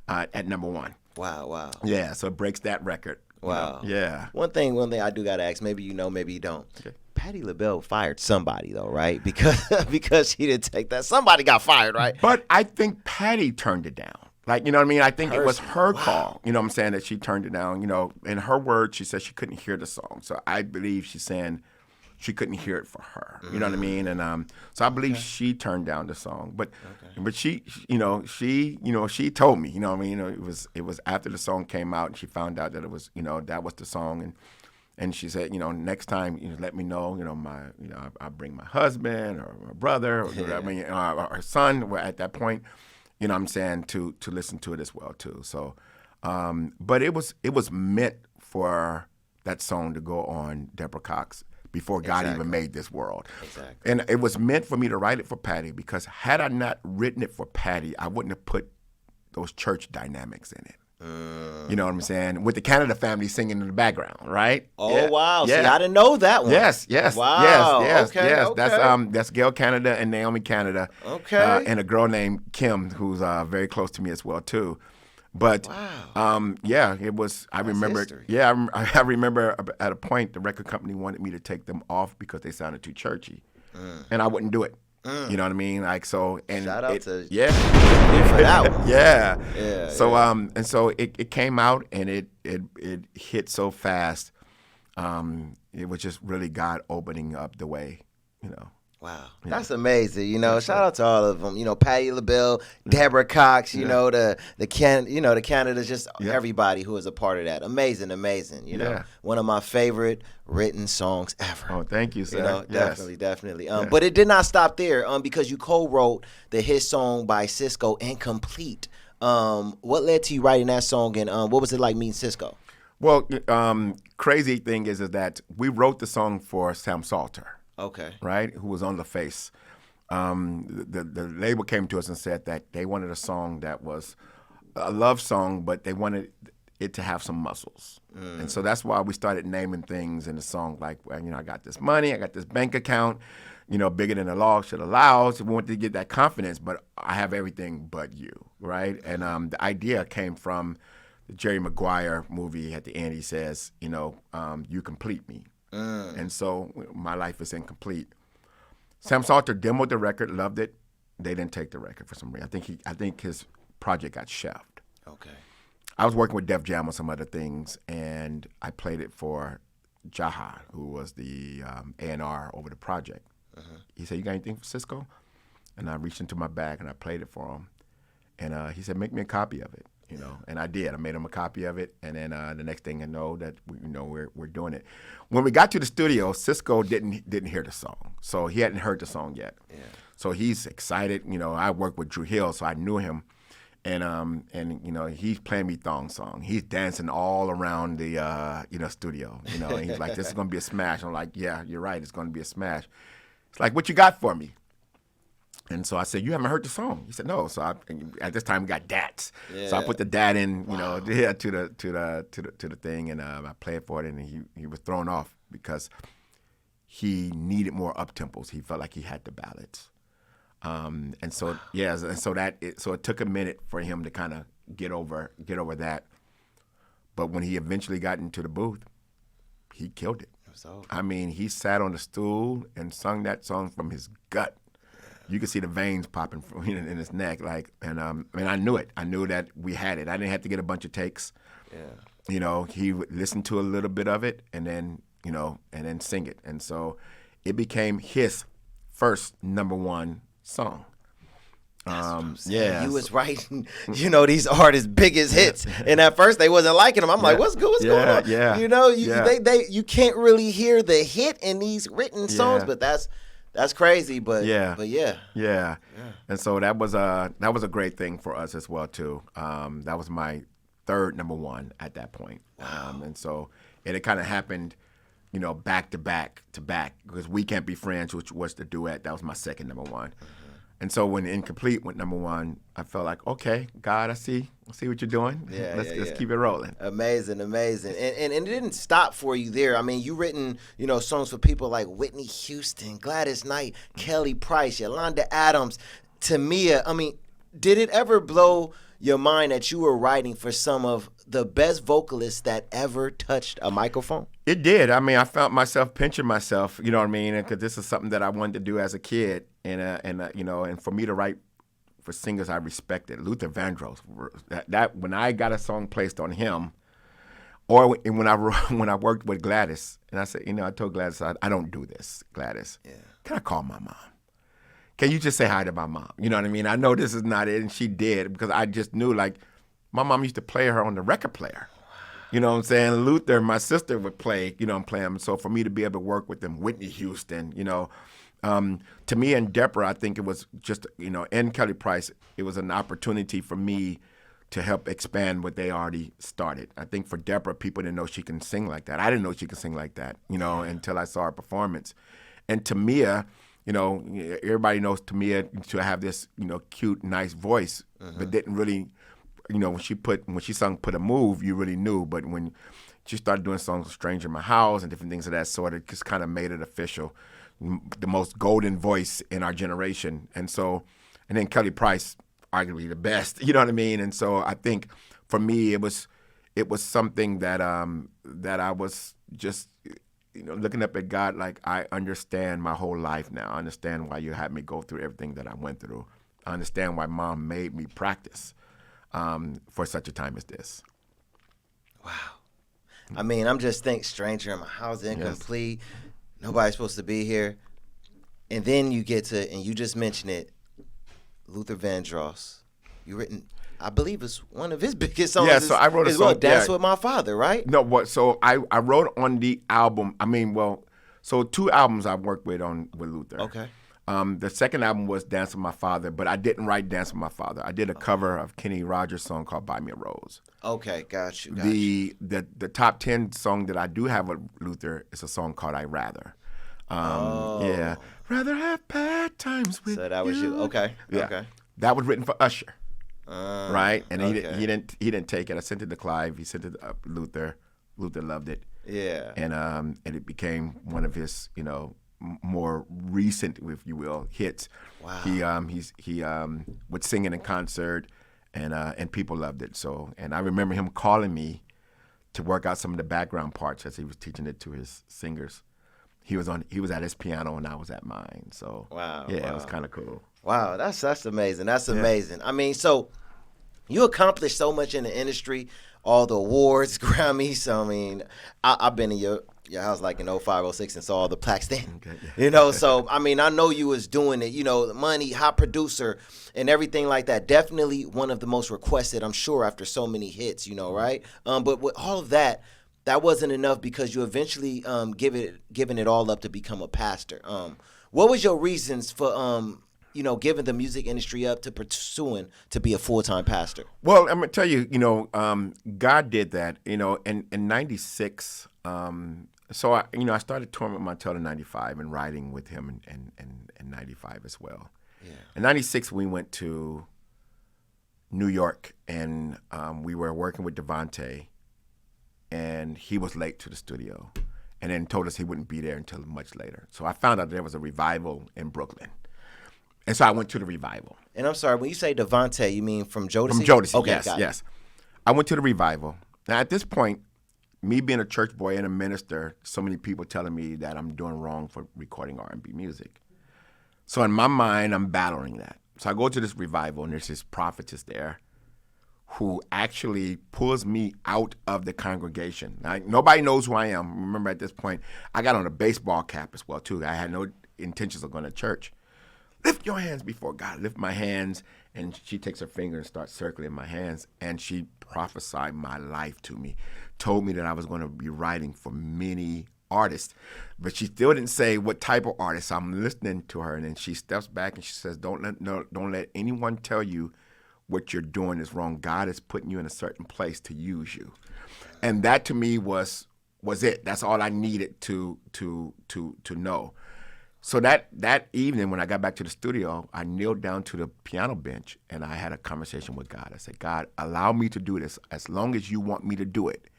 At #1. Wow. Yeah. So it breaks that record. Wow. Yeah. One thing I do gotta ask. Maybe you know, maybe you don't. Okay. Patti LaBelle fired somebody though, right? Because she didn't take that. Somebody got fired, right? But I think Patti turned it down. Like, you know what I mean? I think it was her call. You know what I'm saying? That she turned it down. In her words, she said she couldn't hear the song. So I believe she's saying she couldn't hear it for her. You know what I mean? And so I believe she turned down the song. But she told me. You know what I mean? It was after the song came out, and she found out that it was that was the song, and she said, next time, let me know. I bring my husband or my brother, or her son. At that point. You know what I'm saying, to listen to it as well too. So, but it was meant for that song to go on Deborah Cox before God even made this world. Exactly. And it was meant for me to write it for Patti, because had I not written it for Patti, I wouldn't have put those church dynamics in it. You know what I'm saying? With the Canada family singing in the background, right? Oh, wow. Yeah. See, I didn't know that one. Yes. Wow. Yes. Okay. That's Gail Canada and Naomi Canada. Okay. And a girl named Kim, who's very close to me as well too. But it was. I remember. History. Yeah, I remember at a point the record company wanted me to take them off because they sounded too churchy, and I wouldn't do it. You know what I mean? Like, so, and shout out to yeah, for that one. Yeah. So and so it came out, and it hit so fast. It was just really God opening up the way, Wow, that's amazing. Shout out to all of them. Patti LaBelle, Deborah Cox. The Canada's, just everybody who is a part of that. Amazing. One of my favorite written songs ever. Oh, thank you, sir. Definitely. But it did not stop there. Because you co-wrote the hit song by Sisqo, "Incomplete." What led to you writing that song, and what was it like meeting Sisqo? Well, crazy thing is that we wrote the song for Sam Salter. Okay. Right? Who was on The Face. The label came to us and said that they wanted a song that was a love song, but they wanted it to have some muscles. And so that's why we started naming things in the song like, I got this money, I got this bank account, bigger than the law should allow. So we wanted to get that confidence, but I have everything but you, right? And the idea came from the Jerry Maguire movie. At the end, he says, you complete me. And so my life is incomplete. Sam Salter demoed the record, loved it. They didn't take the record for some reason. I think his project got shelved. Okay. I was working with Def Jam on some other things, and I played it for Jaha, who was the A&R over the project. He said, "You got anything for Sisqo?" And I reached into my bag and I played it for him. And he said, "Make me a copy of it." And I did. I made him a copy of it, and then the next thing I know that we're doing it. When we got to the studio, Sisqo didn't hear the song, so he hadn't heard the song yet. Yeah. So he's excited. I worked with Drew Hill, so I knew him, And you know, he's playing me thong song. He's dancing all around the studio. You know, and he's like, "This is gonna be a smash." I'm like, "Yeah, you're right. It's gonna be a smash." It's like, "What you got for me?" And so I said, "You haven't heard the song?" He said, "No." So at this time we got DATs. Yeah. So I put the DAT in, you know, to the thing, and I played for it, and he was thrown off because he needed more up tempos. He felt like he had the ballads. And so so it took a minute for him to kind of get over that. But when he eventually got into the booth, he killed it. I mean, he sat on the stool and sung that song from his gut. You could see the veins popping in his neck, and I knew it. I knew that we had it. I didn't have to get a bunch of takes. Yeah. You know, he would listen to a little bit of it and then sing it. And so it became his first #1 song. You was writing, you know, these artists' biggest hits, and at first they wasn't liking them. I'm like, what's going on? Yeah. You know, you can't really hear the hit in these written songs, but that's crazy. But yeah. And so that was a great thing for us as well too. That was my third #1 at that point. And so it kind of happened, you know, back to back because We Can't Be Friends, which was the duet, that was my second #1. And so when Incomplete went #1, I felt like, okay, God, I see what you're doing. Let's keep it rolling. Amazing. And it didn't stop for you there. I mean, you written, you know, songs for people like Whitney Houston, Gladys Knight, Kelly Price, Yolanda Adams, Tamia. I mean, did it ever blow your mind that you were writing for some of the best vocalists that ever touched a microphone? It did. I mean, I felt myself pinching myself, you know what I mean? Because this is something that I wanted to do as a kid. And for me to write for singers I respected, Luther Vandross, that when I got a song placed on him, or when I worked with Gladys, and I said, you know, I told Gladys, I don't do this, Gladys. Yeah. Can I call my mom? Can you just say hi to my mom? You know what I mean? I know this is not it, and she did, because I just knew, like, my mom used to play her on the record player. You know what I'm saying? Luther, my sister would play, you know, and play him. So for me to be able to work with them, Whitney Houston, you know, to me and Deborah, I think it was just, you know, and Kelly Price, it was an opportunity for me to help expand what they already started. I think for Deborah, people didn't know she can sing like that. I didn't know she could sing like that, you know, until I saw her performance. And Tamia, you know, everybody knows Tamia to have this, you know, cute, nice voice, but didn't really, you know, when she sung Put a Move, you really knew. But when she started doing songs Stranger in My House and different things of that sort, it just kind of made it official. The most golden voice in our generation. And then Kelly Price, arguably the best, you know what I mean? And so I think for me, it was something that I was just, you know, looking up at God, like, I understand my whole life now. I understand why you had me go through everything that I went through. I understand why Mom made me practice for such a time as this. Wow. I mean, I'm just thinking Stranger in My House, Incomplete. Yes. Nobody's supposed to be here. And then you get to, and you just mentioned it, Luther Vandross. You written, I believe it's one of his biggest songs. Yeah, so I wrote a song. Dance with My Father, right? No, what? So I wrote on the album. I mean, well, so 2 albums I've worked with Luther. Okay. The second album was Dance with My Father, but I didn't write Dance with My Father. I did a cover of Kenny Rogers' song called Buy Me a Rose. Okay, got you. The top 10 song that I do have with Luther is a song called I Rather. Yeah. Rather have bad times with you. So that was you. Okay. Yeah. Okay. That was written for Usher. Right? And he didn't take it. I sent it to Clive. He sent it to Luther. Luther loved it. Yeah. And it became one of his, you know, more recent, if you will, hits. Wow. He would sing it in concert, and people loved it. So, and I remember him calling me to work out some of the background parts as he was teaching it to his singers. He was at his piano and I was at mine. So it was kind of cool. Wow, that's amazing. That's amazing. I mean, so you accomplished so much in the industry, all the awards, Grammys. I mean, I've been in your house like in 05, 06 and saw all the plaques then. Okay, yeah. You know, so I mean, I know you was doing it, you know, the money, hot producer and everything like that. Definitely one of the most requested, I'm sure, after so many hits, you know, right? But with all of that, that wasn't enough because you eventually given it all up to become a pastor. What was your reasons for giving the music industry up to pursuing to be a full-time pastor? Well, I'm gonna tell you, God did that. In '96. So I started touring with Montel in '95 and writing with him in '95 as well. Yeah. In '96, we went to New York, and we were working with Devontae, and he was late to the studio, and then told us he wouldn't be there until much later. So I found out there was a revival in Brooklyn, and so I went to the revival. And I'm sorry, when you say Devontae, you mean from Jodeci? From Jodeci, okay, yes. I went to the revival. Now, at this point, me being a church boy and a minister, so many people telling me that I'm doing wrong for recording R&B music. So in my mind, I'm battling that. So I go to this revival, and there's this prophetess there who actually pulls me out of the congregation. Now, nobody knows who I am. Remember, at this point, I got on a baseball cap as well, too. I had no intentions of going to church. Lift your hands before God. Lift my hands. And she takes her finger and starts circling my hands, and she prophesied my life to me, told me that I was going to be writing for many artists, but she still didn't say what type of artist. I'm listening to her, and then she steps back and she says, don't let anyone tell you what you're doing is wrong. God is putting you in a certain place to use you. And that to me was it. That's all I needed to know. So that evening when I got back to the studio, I kneeled down to the piano bench and I had a conversation with God. I said, God, allow me to do this as long as you want me to do it.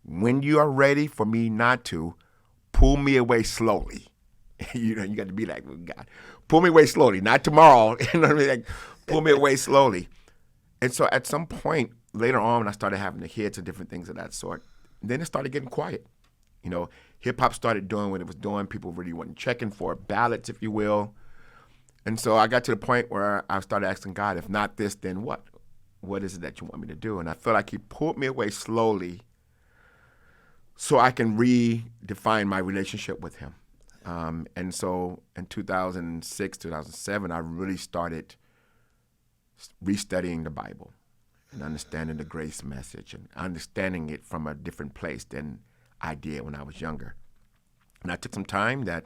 When you are ready for me not to, pull me away slowly. You got to be like, God, pull me away slowly, not tomorrow. You know what I mean? Like, pull me away slowly. And so at some point later on, when I started having the hits and different things of that sort, then it started getting quiet. Hip hop started doing what it was doing. People really weren't checking for ballots, if you will. And so I got to the point where I started asking God, if not this, then what? What is it that you want me to do? And I felt like he pulled me away slowly so I can redefine my relationship with him. And so in 2006, 2007, I really started restudying the Bible and understanding the grace message and understanding it from a different place than I did when I was younger. And I took some time that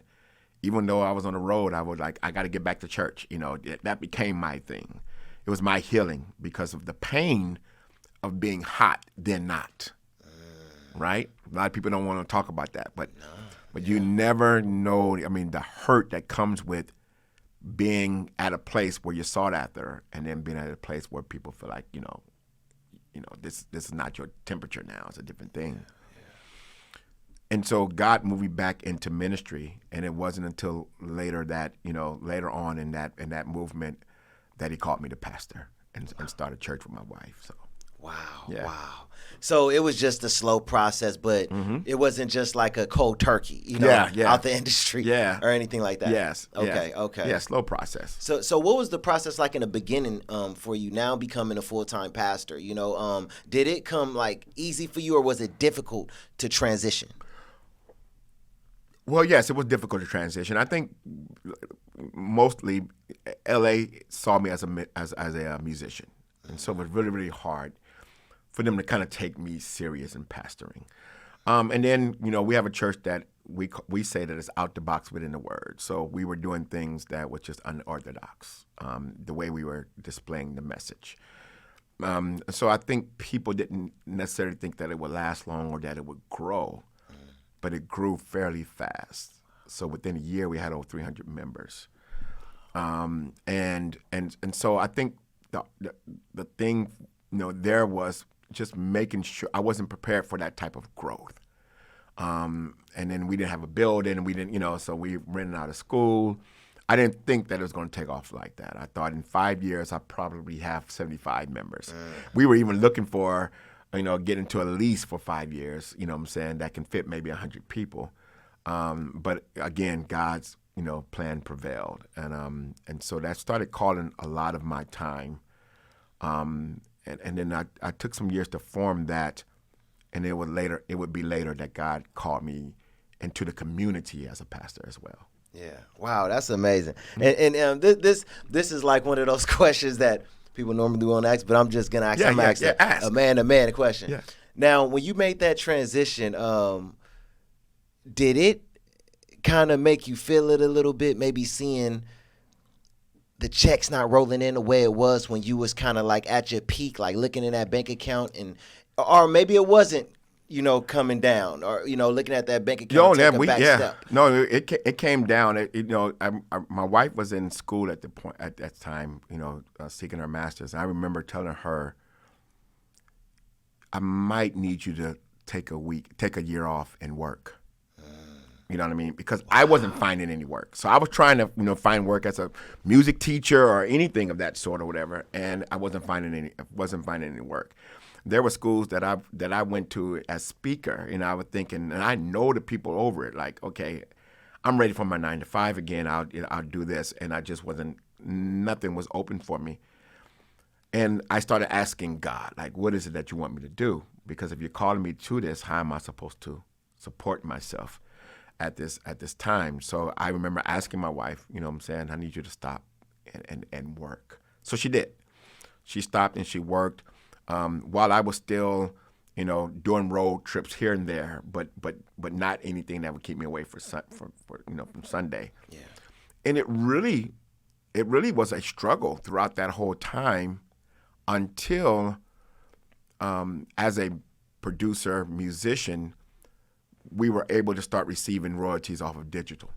even though I was on the road, I was like, I got to get back to church. That became my thing. It was my healing because of the pain of being hot, then not. Right? A lot of people don't want to talk about that, but you never know. I mean, the hurt that comes with being at a place where you're sought after, and then being at a place where people feel like, this is not your temperature now. It's a different thing. And so God moved me back into ministry, and it wasn't until later that, later on in that movement that he called me to pastor and started church with my wife. So. Wow. So it was just a slow process, but it wasn't just like a cold turkey, out the industry or anything like that. Yes. Okay. Yeah, slow process. So what was the process like in the beginning for you now becoming a full-time pastor? Did it come like easy for you, or was it difficult to transition? Well, yes, it was difficult to transition. I think mostly L.A. saw me as a musician, and so it was really, really hard for them to kind of take me serious in pastoring. And then, we have a church that we say that it's out the box within the word. So we were doing things that were just unorthodox, the way we were displaying the message. So I think people didn't necessarily think that it would last long or that it would grow, but it grew fairly fast. So within a year, we had over 300 members. And so I think the thing, there was just making sure I wasn't prepared for that type of growth. And then we didn't have a building, and we didn't, so we rented out of school. I didn't think that it was going to take off like that. I thought in 5 years, I'd probably have 75 members. We were even looking for, get into a lease for 5 years, that can fit maybe 100 people. But again, God's, plan prevailed. And so that started calling a lot of my time. And then I took some years to form that, and it would be later that God called me into the community as a pastor as well. Yeah, wow, that's amazing. And this is like one of those questions that people normally won't ask, but I'm just gonna ask. A man question. Yes. Now, when you made that transition, did it kind of make you feel it a little bit? Maybe seeing the check's not rolling in the way it was when you was kind of like at your peak, like looking in that bank account, or maybe it wasn't, coming down, or looking at that bank account, take a back step. No, it came down. My wife was in school at that time, seeking her master's. And I remember telling her, I might need you to take a year off and work. You know what I mean? Because I wasn't finding any work. So I was trying to, find work as a music teacher or anything of that sort or whatever, and I wasn't finding any work. There were schools that I went to as speaker, I was thinking, and I know the people over it, like, okay, I'm ready for my 9 to 5 again. I'll do this, and I just wasn't. Nothing was open for me, and I started asking God, like, what is it that you want me to do? Because if you're calling me to this, how am I supposed to support myself at this time? So I remember asking my wife, I need you to stop and work. So she did. She stopped and she worked while I was still, doing road trips here and there, but not anything that would keep me away from Sunday. Yeah. And it really was a struggle throughout that whole time until as a producer, musician, we were able to start receiving royalties off of digital,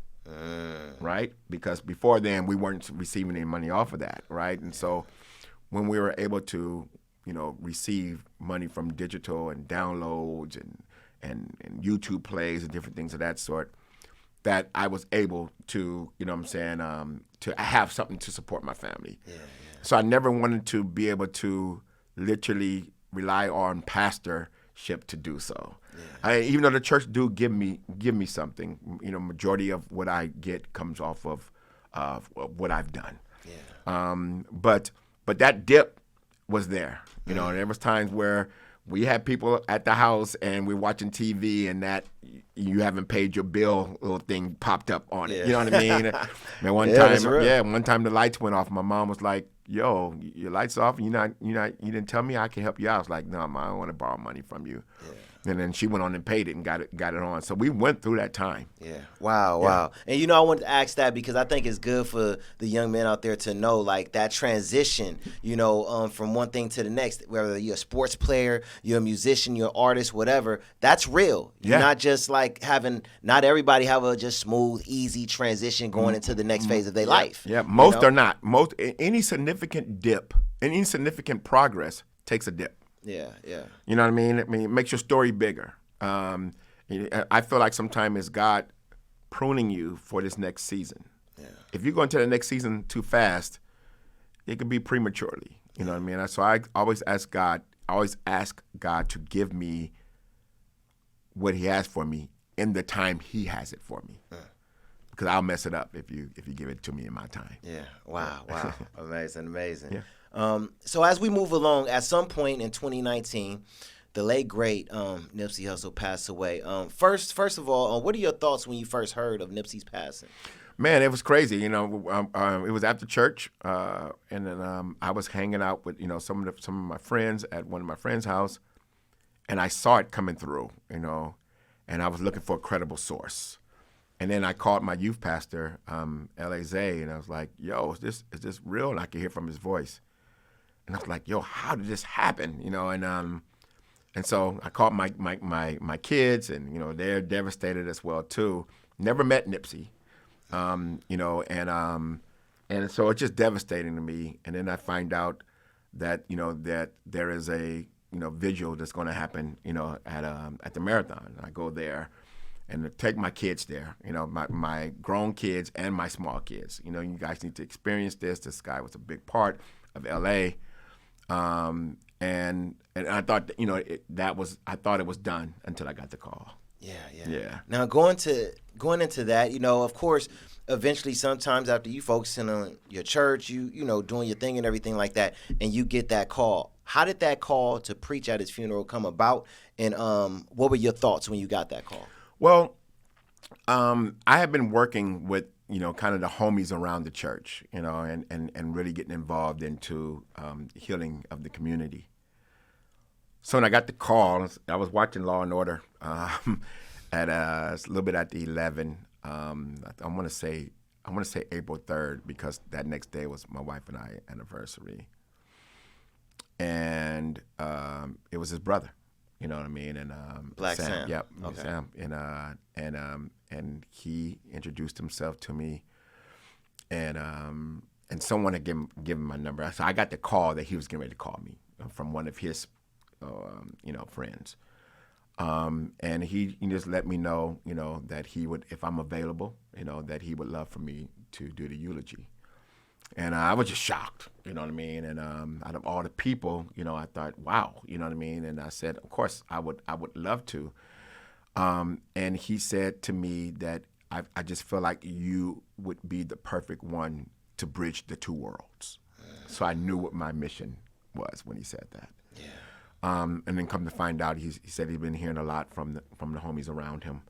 right? Because before then, we weren't receiving any money off of that, right? And so when we were able to, receive money from digital and downloads and YouTube plays and different things of that sort, that I was able to, to have something to support my family. Yeah, yeah. So I never wanted to be able to literally rely on pastorship to do so. Yeah. Even though the church do give me something, majority of what I get comes off of what I've done. Yeah. But that dip was there, and there was times where we had people at the house and we're watching TV and that you haven't paid your bill little thing popped up on it. Yeah. You know what I mean? Man, one time the lights went off. My mom was like, "Yo, your lights off, and you didn't tell me I can help you out." I was like, "No, Mom, I don't want to borrow money from you." Yeah. And then she went on and paid it and got it on. So we went through that time. Yeah. Wow. And I wanted to ask that because I think it's good for the young men out there to know, like, that transition, from one thing to the next, whether you're a sports player, you're a musician, you're an artist, whatever, that's real. You're not just like not everybody have a just smooth, easy transition going into the next phase of their life. Yeah, most are not. Any significant dip, any significant progress takes a dip. Yeah. You know what I mean? It makes your story bigger. I feel like sometimes it's God pruning you for this next season. Yeah. If you go into the next season too fast, it could be prematurely. You know what I mean? So I always ask God to give me what He has for me in the time He has it for me. Because I'll mess it up if you give it to me in my time. Yeah. Wow. Amazing. Yeah. So as we move along, at some point in 2019, the late great Nipsey Hussle passed away. First of all, what are your thoughts when you first heard of Nipsey's passing? Man, it was crazy. It was after church, and then I was hanging out with some of my friends at one of my friends' house, and I saw it coming through. And I was looking for a credible source. And then I called my youth pastor, L.A. Zay, and I was like, "Yo, is this real?" And I could hear from his voice. And I was like, "Yo, how did this happen?" And so I called my kids, and they're devastated as well too. Never met Nipsey, and so it's just devastating to me. And then I find out that that there is a vigil that's going to happen at the marathon. And I go there and take my kids there. My grown kids and my small kids. You guys need to experience this. This guy was a big part of L.A. And I thought I thought it was done until I got the call. Yeah. Now going into that, of course, eventually sometimes after you focusing on your church, you doing your thing and everything like that, and you get that call. How did that call to preach at his funeral come about? And what were your thoughts when you got that call? Well, I have been working with kind of the homies around the church, and really getting involved into healing of the community. So when I got the call, I was watching Law and Order at a little bit after 11. I want to say I want to say April 3rd, because that next day was my wife and I anniversary. And it was his brother, you know what I mean? And Black Sam. Yep, Okay. Sam. And he introduced himself to me, and someone had given him my number. So I got the call that he was getting ready to call me from one of his, friends. And he just let me know, that he would, if I'm available, that he would love for me to do the eulogy. And I was just shocked, you know what I mean? And out of all the people, I thought, wow, you know what I mean? And I said, of course, I would love to. And he said to me that I just feel like you would be the perfect one to bridge the two worlds. So I knew what my mission was when he said that. Yeah. And then come to find out, he said he'd been hearing a lot from the homies around him.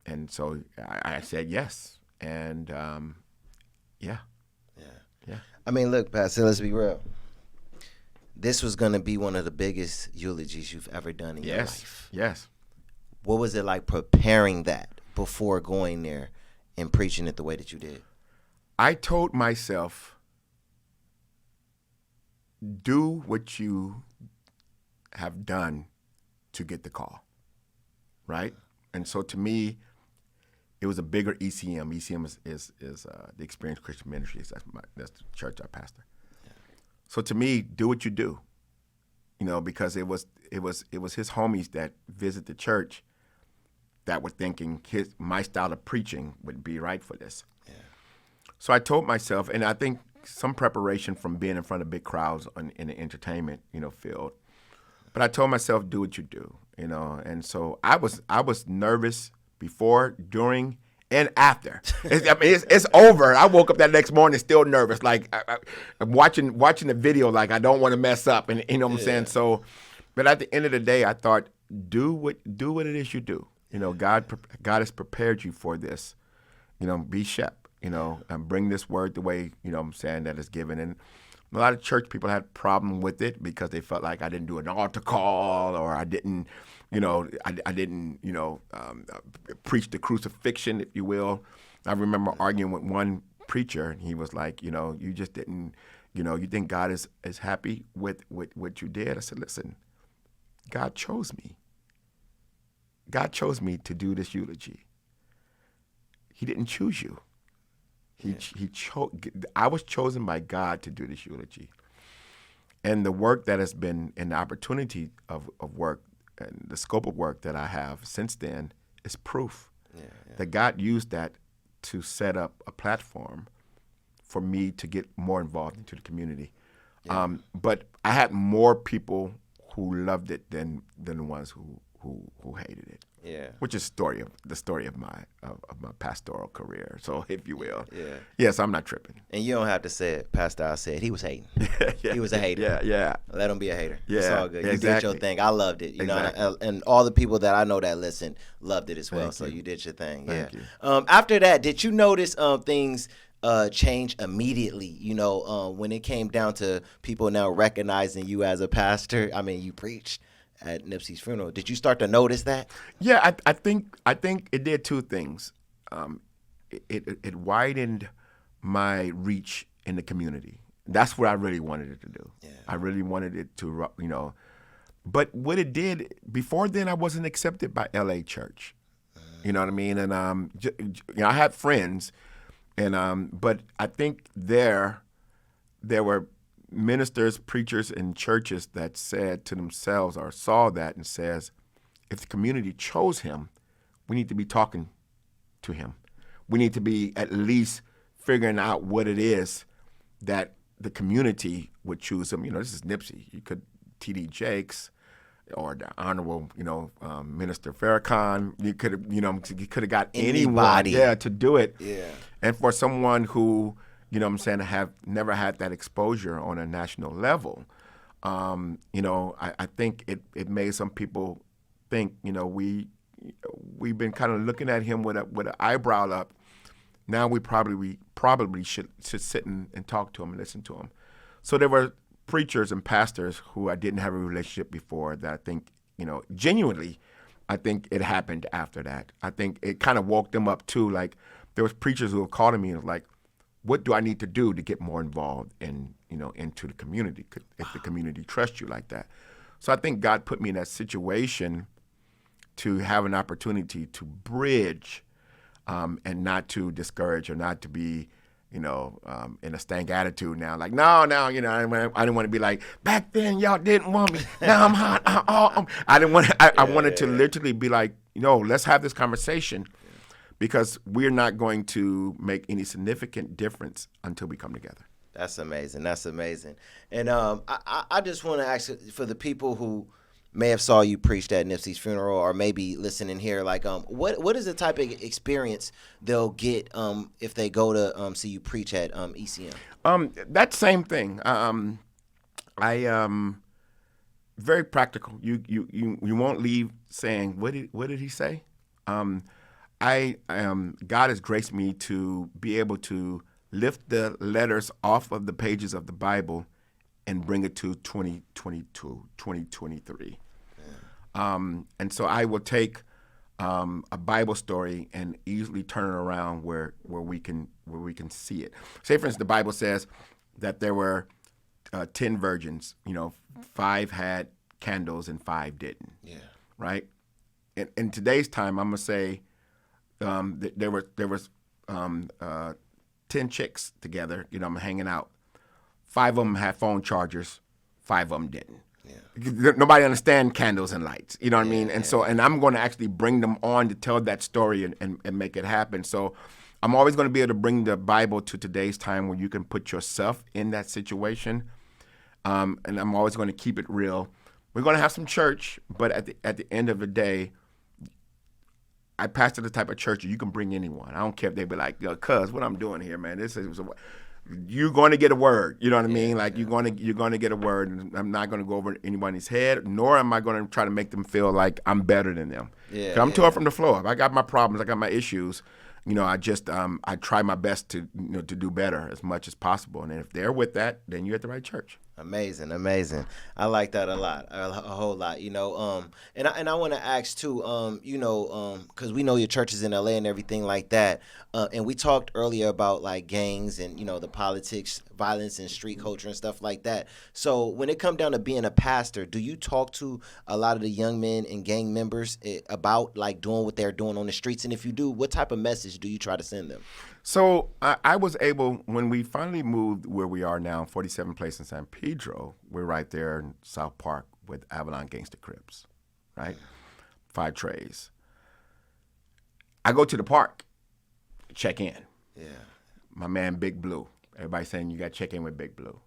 And so I said yes. And yeah. Yeah. I mean, look, Pastor, let's be real. This was going to be one of the biggest eulogies you've ever done in your life. Yes. What was it like preparing that before going there and preaching it the way that you did? I told myself, do what you have done to get the call, right? And so to me, it was a bigger ECM. ECM is the Experienced Christian Ministries. That's the church I pastor. Yeah. So to me, do what you do, because it was his homies that visit the church that were thinking my style of preaching would be right for this. Yeah. So I told myself, and I think some preparation from being in front of big crowds in the entertainment, field. But I told myself, do what you do, And so I was nervous before, during, and after. It's over. I woke up that next morning still nervous, like I'm watching the video, like I don't want to mess up, and you know what I'm saying. So, but at the end of the day, I thought, do what it is you do. God has prepared you for this. Be SHEP. And bring this word the way what I'm saying that it's given. And a lot of church people had a problem with it because they felt like I didn't do an altar call, or I didn't. I didn't, preach the crucifixion, if you will. I remember arguing with one preacher, and he was like, you just didn't, you think God is happy with what you did? I said, listen, God chose me. God chose me to do this eulogy. He didn't choose you. I was chosen by God to do this eulogy. And the work that has been, and the opportunity of work, and the scope of work that I have since then is proof that God used that to set up a platform for me to get more involved into the community. Yeah. But I had more people who loved it than the ones who hated it. Yeah, which is the story of my pastoral career. So, if you will, yes, I'm not tripping. And you don't have to say it. Pastor said he was hating. He was a hater. Yeah. Let him be a hater. Yeah, it's all good. You exactly. did your thing. I loved it. Exactly. And all the people that I know that listen loved it as well. Thank so you. you did your thing. Thank you. After that, did you notice things change immediately? When it came down to people now recognizing you as a pastor. I mean, you preached at Nipsey's funeral. Did you start to notice that? Yeah, I think it did two things. It widened my reach in the community. That's what I really wanted it to do. Yeah. I really wanted it to, But what it did, before then, I wasn't accepted by LA church. You know what I mean? And I had friends, and but I think there were ministers, preachers, and churches that said to themselves, or saw that and says, if the community chose him, we need to be talking to him. We need to be at least figuring out what it is that the community would choose him. This is Nipsey. You could T.D. Jakes or the Honorable, Minister Farrakhan. You could have got anyone to do it. Yeah. And for someone who have never had that exposure on a national level. I think it made some people think, we've been kind of looking at him with an eyebrow up. Now we probably should sit and talk to him and listen to him. So there were preachers and pastors who I didn't have a relationship before that I think, genuinely, I think it happened after that. I think it kind of woke them up too, like, there was preachers who would call to me and was like, what do I need to do to get more involved in, into the community if the community trusts you like that? So I think God put me in that situation to have an opportunity to bridge and not to discourage or not to be, in a stank attitude now. Like, no, I didn't want to be like, back then y'all didn't want me. Now I'm hot. I didn't want to, I wanted to literally be like, let's have this conversation because we're not going to make any significant difference until we come together. That's amazing. That's amazing. And I just want to ask for the people who may have saw you preach at Nipsey's funeral or maybe listening here, like, what is the type of experience they'll get if they go to see you preach at ECM? That same thing. I very practical. You won't leave saying, what did he say? God has graced me to be able to lift the letters off of the pages of the Bible and bring it to 2022, 2023. And so I will take a Bible story and easily turn it around where we can see it. Say, for instance, the Bible says that there were 10 virgins. 5 had candles and 5 didn't. Yeah. Right. In today's time, I'm gonna say there was 10 chicks together. I'm hanging out. 5 of them had phone chargers. 5 of them didn't. Yeah. Nobody understand candles and lights. You know what I mean? And so, and I'm going to actually bring them on to tell that story and make it happen. So I'm always going to be able to bring the Bible to today's time where you can put yourself in that situation. And I'm always going to keep it real. We're going to have some church, but at the end of the day, I pastor the type of church you can bring anyone. I don't care if they be like, yo, cuz, what I'm doing here, man, you're going to get a word. You know what I mean? Like you're going to get a word. And I'm not going to go over anybody's head, nor am I going to try to make them feel like I'm better than them. Yeah, I'm tore from the floor. I got my problems. I got my issues. I just I try my best to to do better as much as possible. And if they're with that, then you're at the right church. Amazing. I like that a lot, a whole lot. And I want to ask too, because we know your church is in LA and everything like that, and we talked earlier about like gangs and the politics, violence, and street culture and stuff like that. So when it comes down to being a pastor, do you talk to a lot of the young men and gang members about like doing what they're doing on the streets? And if you do, what type of message do you try to send them? So I was able, when we finally moved where we are now, 47 Place in San Pedro, we're right there in South Park with Avalon Gangsta Crips, right? 5 trays. I go to the park, check in. Yeah. My man Big Blue. Everybody's saying you got to check in with Big Blue.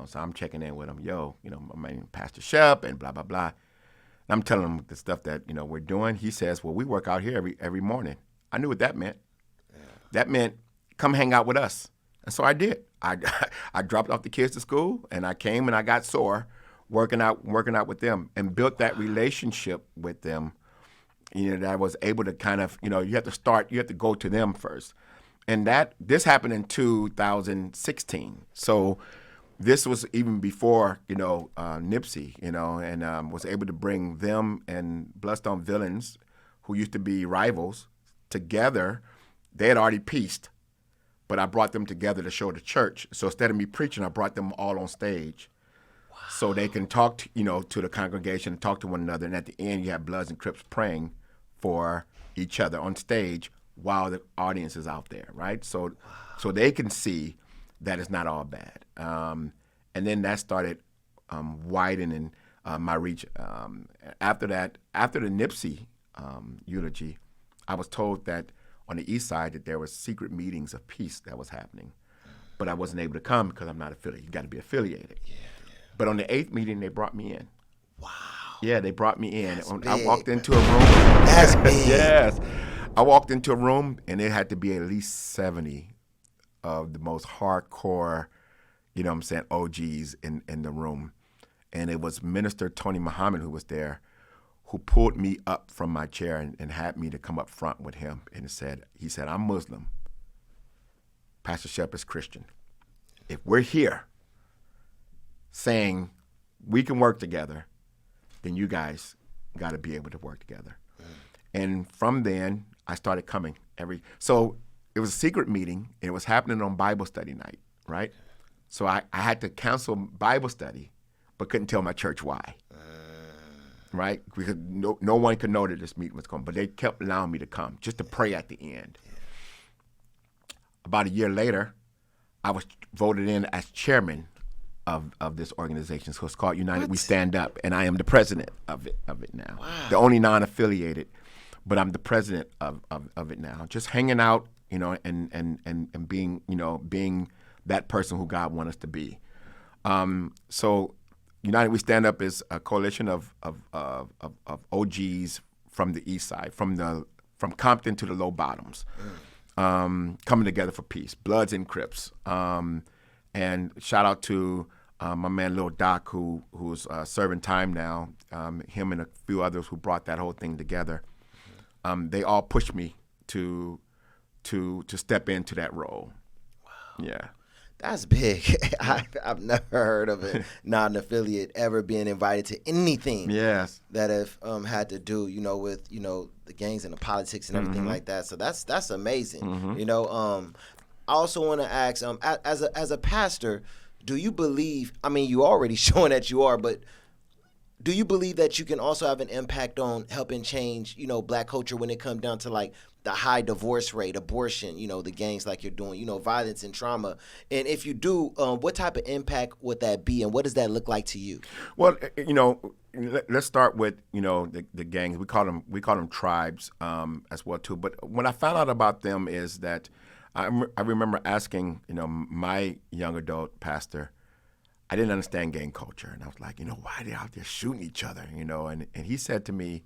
So I'm checking in with him. Yo, my man Pastor SHEP and blah, blah, blah. And I'm telling him the stuff that, we're doing. He says, well, we work out here every morning. I knew what that meant. That meant come hang out with us. And so I did. I dropped off the kids to school, and I came and I got sore working out with them and built that relationship with them, that I was able to kind of, you have to go to them first. And this happened in 2016. So this was even before, Nipsey, and was able to bring them and Bloodstone Villains, who used to be rivals, together. They had already pieced, but I brought them together to show the church. So instead of me preaching, I brought them all on stage. Wow. So they can talk to the congregation and talk to one another. And at the end, you have Bloods and Crips praying for each other on stage while the audience is out there, right? So they can see that it's not all bad. And then that started widening my reach. After the Nipsey eulogy, I was told that on the east side that there were secret meetings of peace that was happening. But I wasn't able to come because I'm not affiliated. You got to be affiliated. Yeah. But on the 8th meeting, they brought me in. Wow. Yeah, they brought me in. I walked into a room. That's big. Yes. I walked into a room, and it had to be at least 70 of the most hardcore, OGs in the room. And it was Minister Tony Muhammad who was there, who pulled me up from my chair and had me to come up front with him. And he said, I'm Muslim. Pastor SHEP is Christian. If we're here saying we can work together, then you guys got to be able to work together. And from then, I started coming so it was a secret meeting, and it was happening on Bible study night, right? So I had to cancel Bible study, but couldn't tell my church why, right? Because no one could know that this meeting was coming, but they kept allowing me to come just to pray at the end. About a year later, I was voted in as chairman of this organization. So it's called United We Stand Up, and I am the president of it now. Wow. The only non-affiliated, but I'm the president of it now. Just hanging out, you know, and being, you know, being that person who God wants us to be. So United We Stand Up is a coalition of OGs from the East Side, from Compton to the Low Bottoms. Coming together for peace, Bloods and Crips, and shout out to my man Lil Doc, who's serving time now. Him and a few others who brought that whole thing together. They all pushed me to step into that role. Wow. Yeah. That's big. I've never heard of a non-affiliate ever being invited to anything. Yes. That have had to do, you know, with, you know, the gangs and the politics and everything like that. So that's amazing. You know, I also want to ask, as a pastor, do you believe? I mean, you already showing that you are, but do you believe that you can also have an impact on helping change, you know, Black culture when it comes down to like the high divorce rate, abortion, you know, the gangs like you're doing, you know, violence and trauma? And if you do, what type of impact would that be, and what does that look like to you? Well, you know, let's start with, you know, the gangs. We call them tribes as well too. But when I found out about them is that I remember asking, you know, my young adult pastor. I didn't understand gang culture, and I was like, you know, why are they out there shooting each other, you know? And he said to me,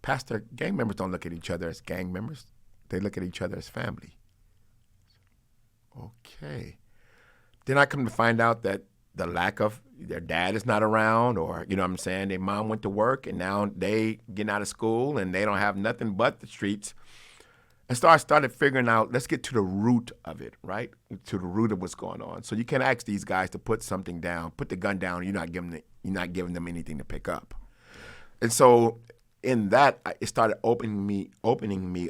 Pastor, gang members don't look at each other as gang members. They look at each other as family. Okay. Then I come to find out that the lack of their dad is not around, or, you know what I'm saying, their mom went to work, and now they getting out of school, and they don't have nothing but the streets. And so I started figuring out, let's get to the root of it, right? To the root of what's going on. So you can ask these guys to put something down, put the gun down, you're not giving them anything to pick up. And so in that, it started opening me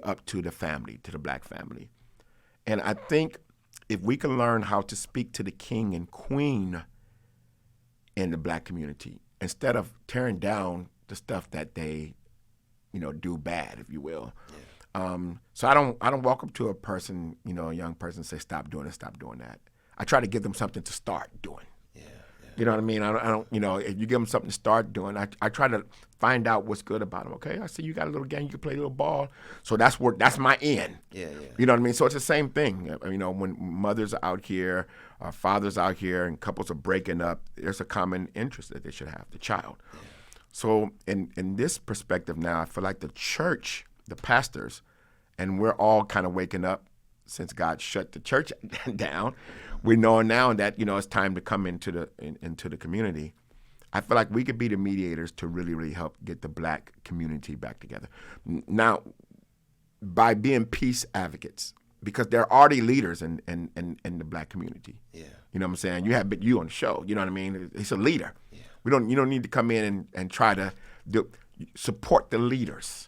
up to the family, to the Black family. And I think if we can learn how to speak to the king and queen in the Black community, instead of tearing down the stuff that they, you know, do bad, if you will. Yeah. So I don't walk up to a person, you know, a young person, and say, stop doing this, stop doing that. I try to give them something to start doing. Yeah. You know what I mean? I don't, you know, if you give them something to start doing, I try to find out what's good about them. Okay, I see you got a little game, you can play a little ball. So that's my end. Yeah. You know what I mean? So it's the same thing. You know, when mothers are out here, or fathers out here, and couples are breaking up, there's a common interest that they should have, the child. Yeah. So in this perspective now, I feel like the church, the pastors, and we're all kind of waking up since God shut the church down. We know now that, you know, it's time to come into the community. I feel like we could be the mediators to really, really help get the Black community back together. Now, by being peace advocates, because there are already leaders in the Black community. Yeah. You know what I'm saying? You have you on the show. You know what I mean? It's a leader. Yeah. You don't need to come in and try to support the leaders.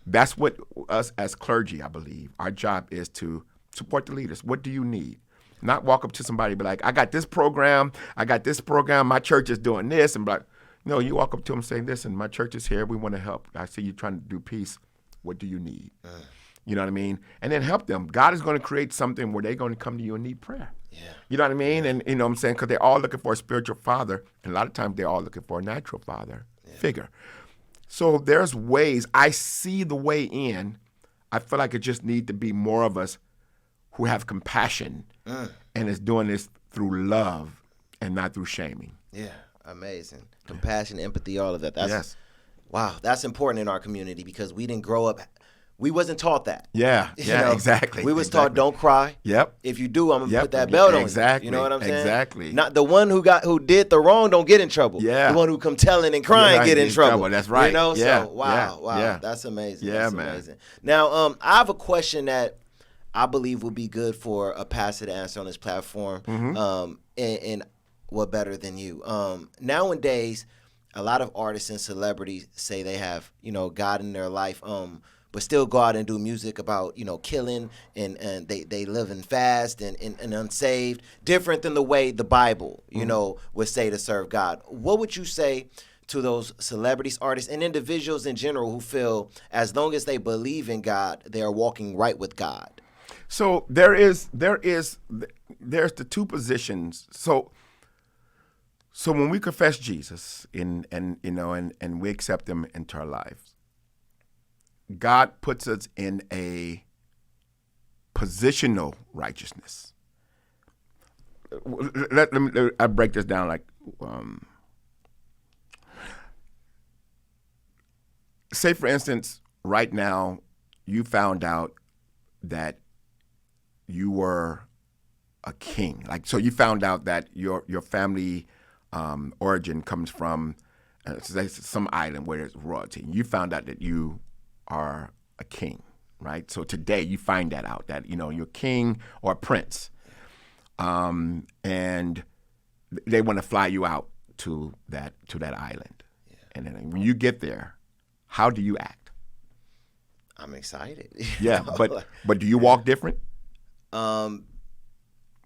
That's what us as clergy, I believe, our job is to support the leaders. What do you need? Not walk up to somebody and be like, I got this program, my church is doing this. And be like, no, you walk up to them saying, listen, my church is here, we want to help. I see you trying to do peace. What do you need? You know what I mean? And then help them. God is going to create something where they're going to come to you and need prayer. Yeah. You know what I mean? And you know what I'm saying? Because they're all looking for a spiritual father. And a lot of times they're all looking for a natural father figure. So there's ways. I see the way in. I feel like it just need to be more of us who have compassion and is doing this through love and not through shaming. Yeah, amazing. Compassion, empathy, all of that. Yes. Wow, that's important in our community because we didn't grow up. We wasn't taught that. Yeah, exactly. We was taught, don't cry. Yep. If you do, I'm gonna put that belt on you. Exactly. You know what I'm saying? Exactly. Not the one who did the wrong don't get in trouble. Yeah. The one who come telling and crying get in trouble. That's right. You know. Yeah. So wow, that's amazing. Yeah, that's man. Amazing. Now, I have a question that I believe would be good for a pastor to answer on this platform. Mm-hmm. And what better than you? Nowadays, a lot of artists and celebrities say they have, you know, God in their life. but still go out and do music about, killing and they living fast and unsaved, different than the way the Bible, would say to serve God. What would you say to those celebrities, artists, and individuals in general who feel as long as they believe in God, they are walking right with God? So there's the two positions. So when we confess Jesus and we accept him into our lives, God puts us in a positional righteousness. Let me I break this down like say for instance, right now you found out that you were a king. Like, so you found out that your family origin comes from some island where there's royalty. You found out that you are a king, right? So today you find that out, that you're king or a prince, and they want to fly you out to that island. Yeah. And then when you get there, how do you act? I'm excited. Yeah, but do you walk different?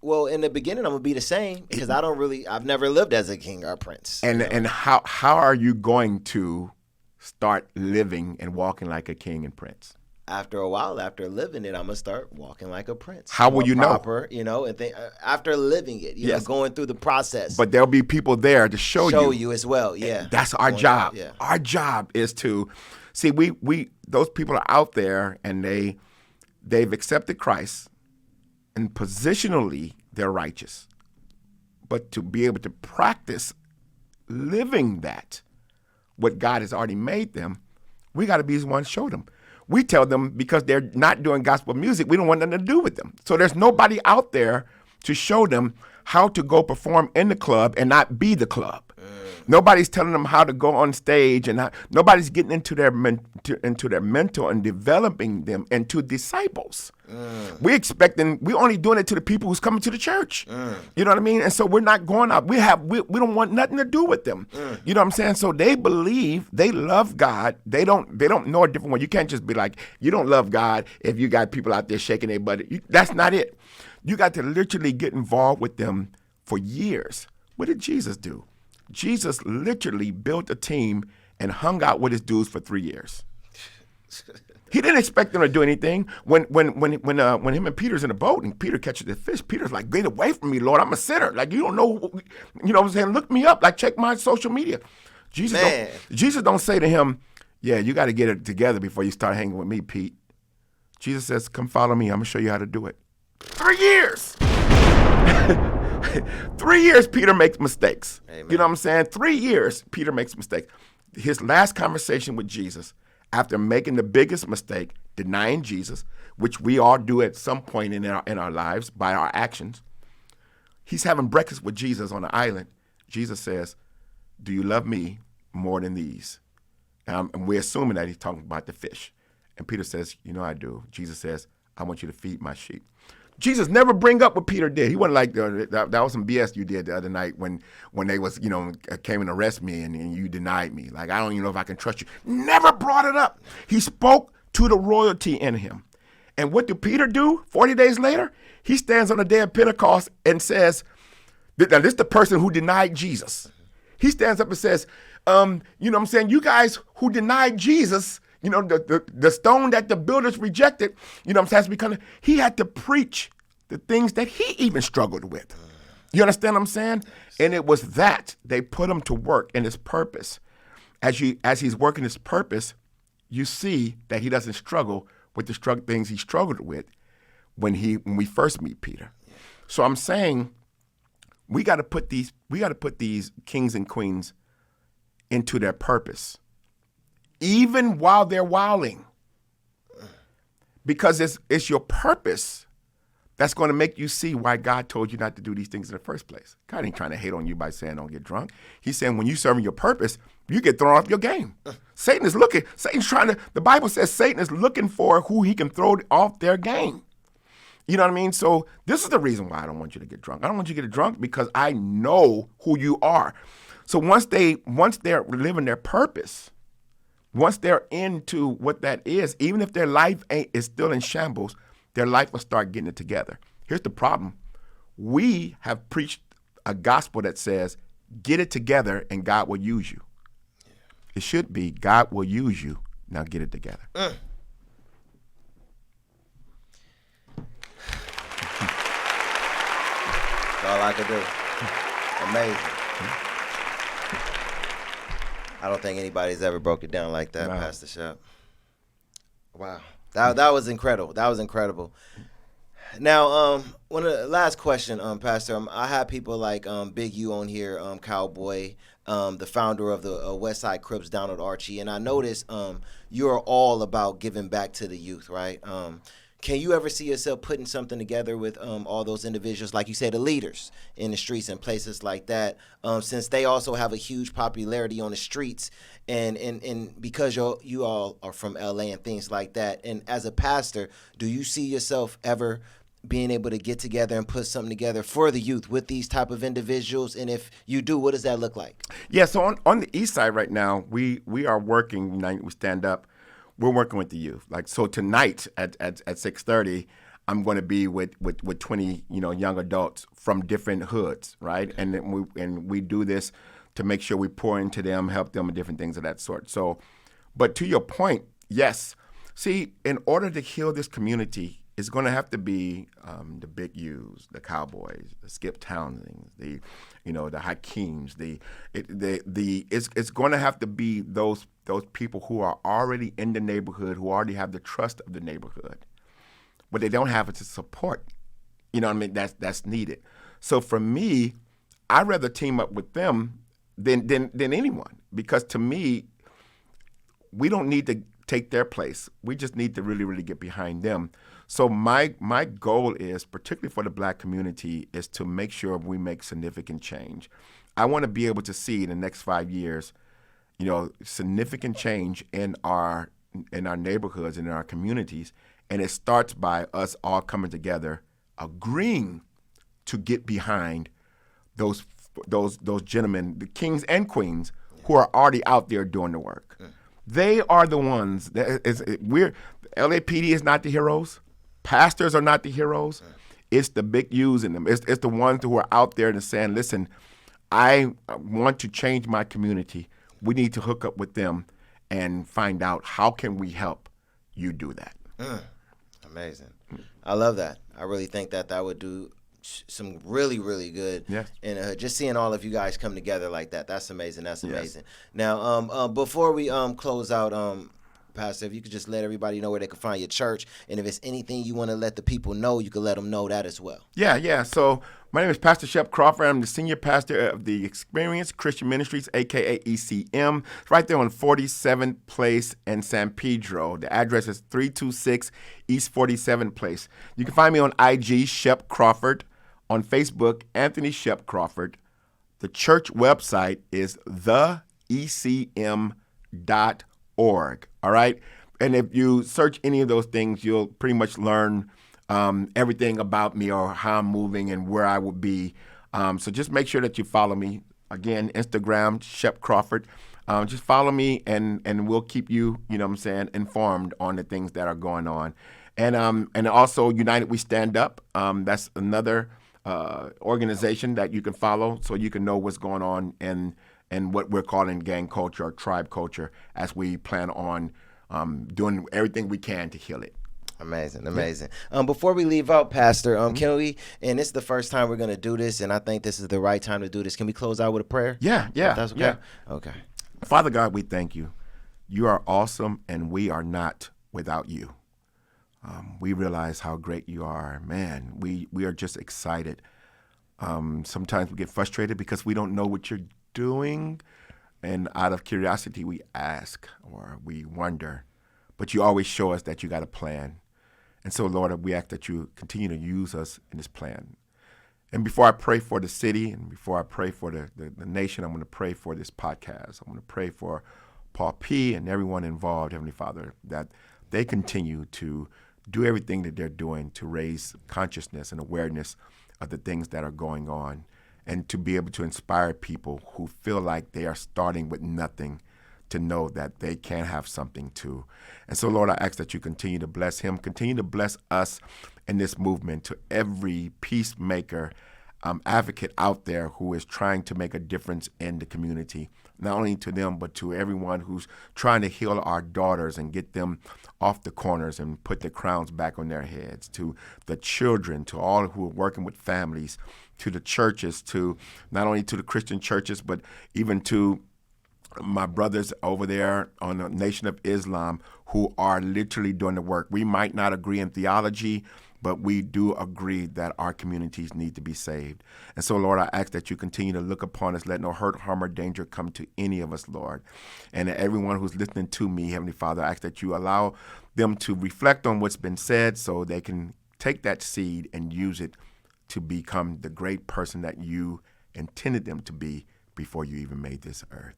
Well, in the beginning, I'm gonna be the same because I've never lived as a king or a prince. And how are you going to start living and walking like a king and prince? After a while, after living it, I'm gonna start walking like a prince. How will you proper, know? And after living it, yes. Going through the process. But there'll be people there to show you as well. Yeah, and that's our job. Yeah. Our job is to see we those people are out there and they've accepted Christ. And positionally, they're righteous. But to be able to practice living that, what God has already made them, we got to be the ones to show them. We tell them because they're not doing gospel music, we don't want nothing to do with them. So there's nobody out there to show them how to go perform in the club and not be the club. Nobody's telling them how to go on stage, and nobody's getting into their mental and developing them into disciples. We're only doing it to the people who's coming to the church. You know what I mean? And so we're not going out. We don't want nothing to do with them. You know what I'm saying? So they believe, they love God. They don't know a different way. You can't just be like, you don't love God if you got people out there shaking their butt. That's not it. You got to literally get involved with them for years. What did Jesus do? Jesus literally built a team and hung out with his dudes for 3 years. He didn't expect them to do anything. When him and Peter's in the boat and Peter catches the fish, Peter's like, "Get away from me, Lord! I'm a sinner. Like, you don't know, what I'm saying? Look me up. Like, check my social media." Jesus don't say to him, "Yeah, you got to get it together before you start hanging with me, Pete." Jesus says, "Come follow me. I'm gonna show you how to do it." 3 years. 3 years, Peter makes mistakes. Amen. You know what I'm saying? 3 years, Peter makes mistakes. His last conversation with Jesus, after making the biggest mistake, denying Jesus, which we all do at some point in our lives by our actions, he's having breakfast with Jesus on the island. Jesus says, "Do you love me more than these?" And we're assuming that he's talking about the fish. And Peter says, "I do." Jesus says, "I want you to feed my sheep." Jesus never bring up what Peter did. He wasn't like, that was some BS you did the other night when they was, came and arrest me and you denied me. Like, I don't even know if I can trust you. Never brought it up. He spoke to the royalty in him. And what did Peter do 40 days later? He stands on the day of Pentecost and says, now this is the person who denied Jesus. He stands up and says, you guys who denied Jesus, the stone that the builders rejected, because he had to preach the things that he even struggled with. You understand what I'm saying? And it was that they put him to work in his purpose. As he's working his purpose, you see that he doesn't struggle with the things he struggled with when we first meet Peter. So I'm saying we got to put these kings and queens into their purpose, even while they're wilding, because it's your purpose that's going to make you see why God told you not to do these things in the first place. God ain't trying to hate on you by saying don't get drunk. He's saying when you serving your purpose, you get thrown off your game. The Bible says Satan is looking for who he can throw off their game. You know what I mean? So this is the reason why I don't want you to get drunk. I don't want you to get drunk because I know who you are. So once they're living their purpose, once they're into what that is, even if their life is still in shambles, their life will start getting it together. Here's the problem. We have preached a gospel that says, get it together and God will use you. It should be, God will use you. Now get it together. That's all I could do. Amazing. I don't think anybody's ever broke it down like that, No. Pastor Shep. Wow. That was incredible. That was incredible. Now, one of the last question, Pastor. I had people like Big U on here, Cowboy, the founder of the West Side Crips, Donald Archie, and I noticed you're all about giving back to the youth, right? Can you ever see yourself putting something together with all those individuals, like you say, the leaders in the streets and places like that, since they also have a huge popularity on the streets, and because you all are from LA and things like that, and as a pastor, do you see yourself ever being able to get together and put something together for the youth with these type of individuals? And if you do, what does that look like? Yeah, so on the east side right now, we are working, United We Stand Up, we're working with the youth. Like, so tonight at 6:30, I'm going to be with 20 young adults from different hoods, right? And then we do this to make sure we pour into them, help them, and different things of that sort. So, but to your point, yes. See, in order to heal this community, it's going to have to be the Big U's, the Cowboys, the Skip Townsends, the Hakeems. It's going to have to be those people who are already in the neighborhood, who already have the trust of the neighborhood. What they don't have is the support. You know what I mean? That's needed. So for me, I'd rather team up with them than anyone, because to me, we don't need to take their place. We just need to really, really get behind them. So my goal is, particularly for the Black community, is to make sure we make significant change. I want to be able to see in the next 5 years, significant change in our neighborhoods and in our communities. And it starts by us all coming together, agreeing to get behind those gentlemen, the kings and queens, who are already out there doing the work. They are the ones LAPD is not the heroes. Pastors are not the heroes. It's the Big U's in them. It's the ones who are out there and saying, listen, I want to change my community. We need to hook up with them and find out how can we help you do that. Amazing. I love that. I really think that would do some really, really good. Yes. And just seeing all of you guys come together like that, that's amazing. That's amazing. Yes. Now, before we close out, Pastor, if you could just let everybody know where they can find your church, and if it's anything you want to let the people know, you can let them know that as well. Yeah. So my name is Pastor Shep Crawford. I'm the senior pastor of the Experience Christian Ministries, a.k.a. ECM. It's right there on 47th Place in San Pedro. The address is 326 East 47th Place. You can find me on IG, Shep Crawford. On Facebook, Anthony Shep Crawford. The church website is theecm.org. All right? And if you search any of those things, you'll pretty much learn everything about me, or how I'm moving and where I will be. So just make sure that you follow me. Again, Instagram, Shep Crawford. Just follow me, and we'll keep you, informed on the things that are going on. And also United We Stand Up. That's another organization that you can follow, so you can know what's going on and what we're calling gang culture or tribe culture, as we plan on doing everything we can to heal it. Amazing. Before we leave out, Pastor, can we, and this is the first time we're going to do this, and I think this is the right time to do this, can we close out with a prayer? Yeah. That's okay? Yeah. Okay. Father God, we thank you. You are awesome, and we are not without you. We realize how great you are. Man, we are just excited. Sometimes we get frustrated because we don't know what you're doing, and out of curiosity we ask or we wonder, but you always show us that you got a plan. And so, Lord, we ask that you continue to use us in this plan. And before I pray for the city, and before I pray for the nation, I'm going to pray for this podcast. I'm going to pray for Paul P. and everyone involved, Heavenly Father, that they continue to do everything that they're doing to raise consciousness and awareness of the things that are going on, and to be able to inspire people who feel like they are starting with nothing to know that they can have something too. And so, Lord, I ask that you continue to bless him, continue to bless us in this movement, to every peacemaker, advocate out there who is trying to make a difference in the community, not only to them, but to everyone who's trying to heal our daughters and get them off the corners and put the crowns back on their heads, to the children, to all who are working with families, to the churches, to not only to the Christian churches, but even to my brothers over there on the Nation of Islam who are literally doing the work. We might not agree in theology, but we do agree that our communities need to be saved. And so, Lord, I ask that you continue to look upon us. Let no hurt, harm, or danger come to any of us, Lord. And everyone who's listening to me, Heavenly Father, I ask that you allow them to reflect on what's been said so they can take that seed and use it to become the great person that you intended them to be before you even made this earth.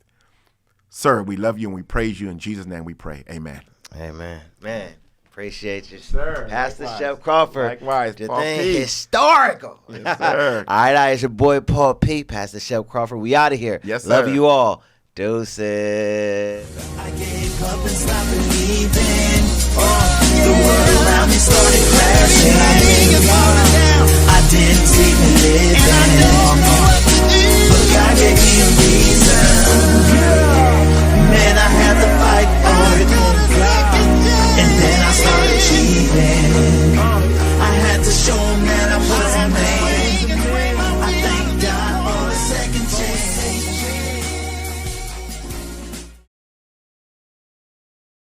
Sir, we love you and we praise you. In Jesus' name we pray. Amen. Amen. Man, appreciate you, sir. Pastor Likewise. Shep Crawford. Likewise, The Paul thing P. historical. Yes, sir. All right, it's your boy Paul P. Pastor Shep Crawford. We out of here. Yes, Love sir. you all. Deuces. I gave up and stopped believing.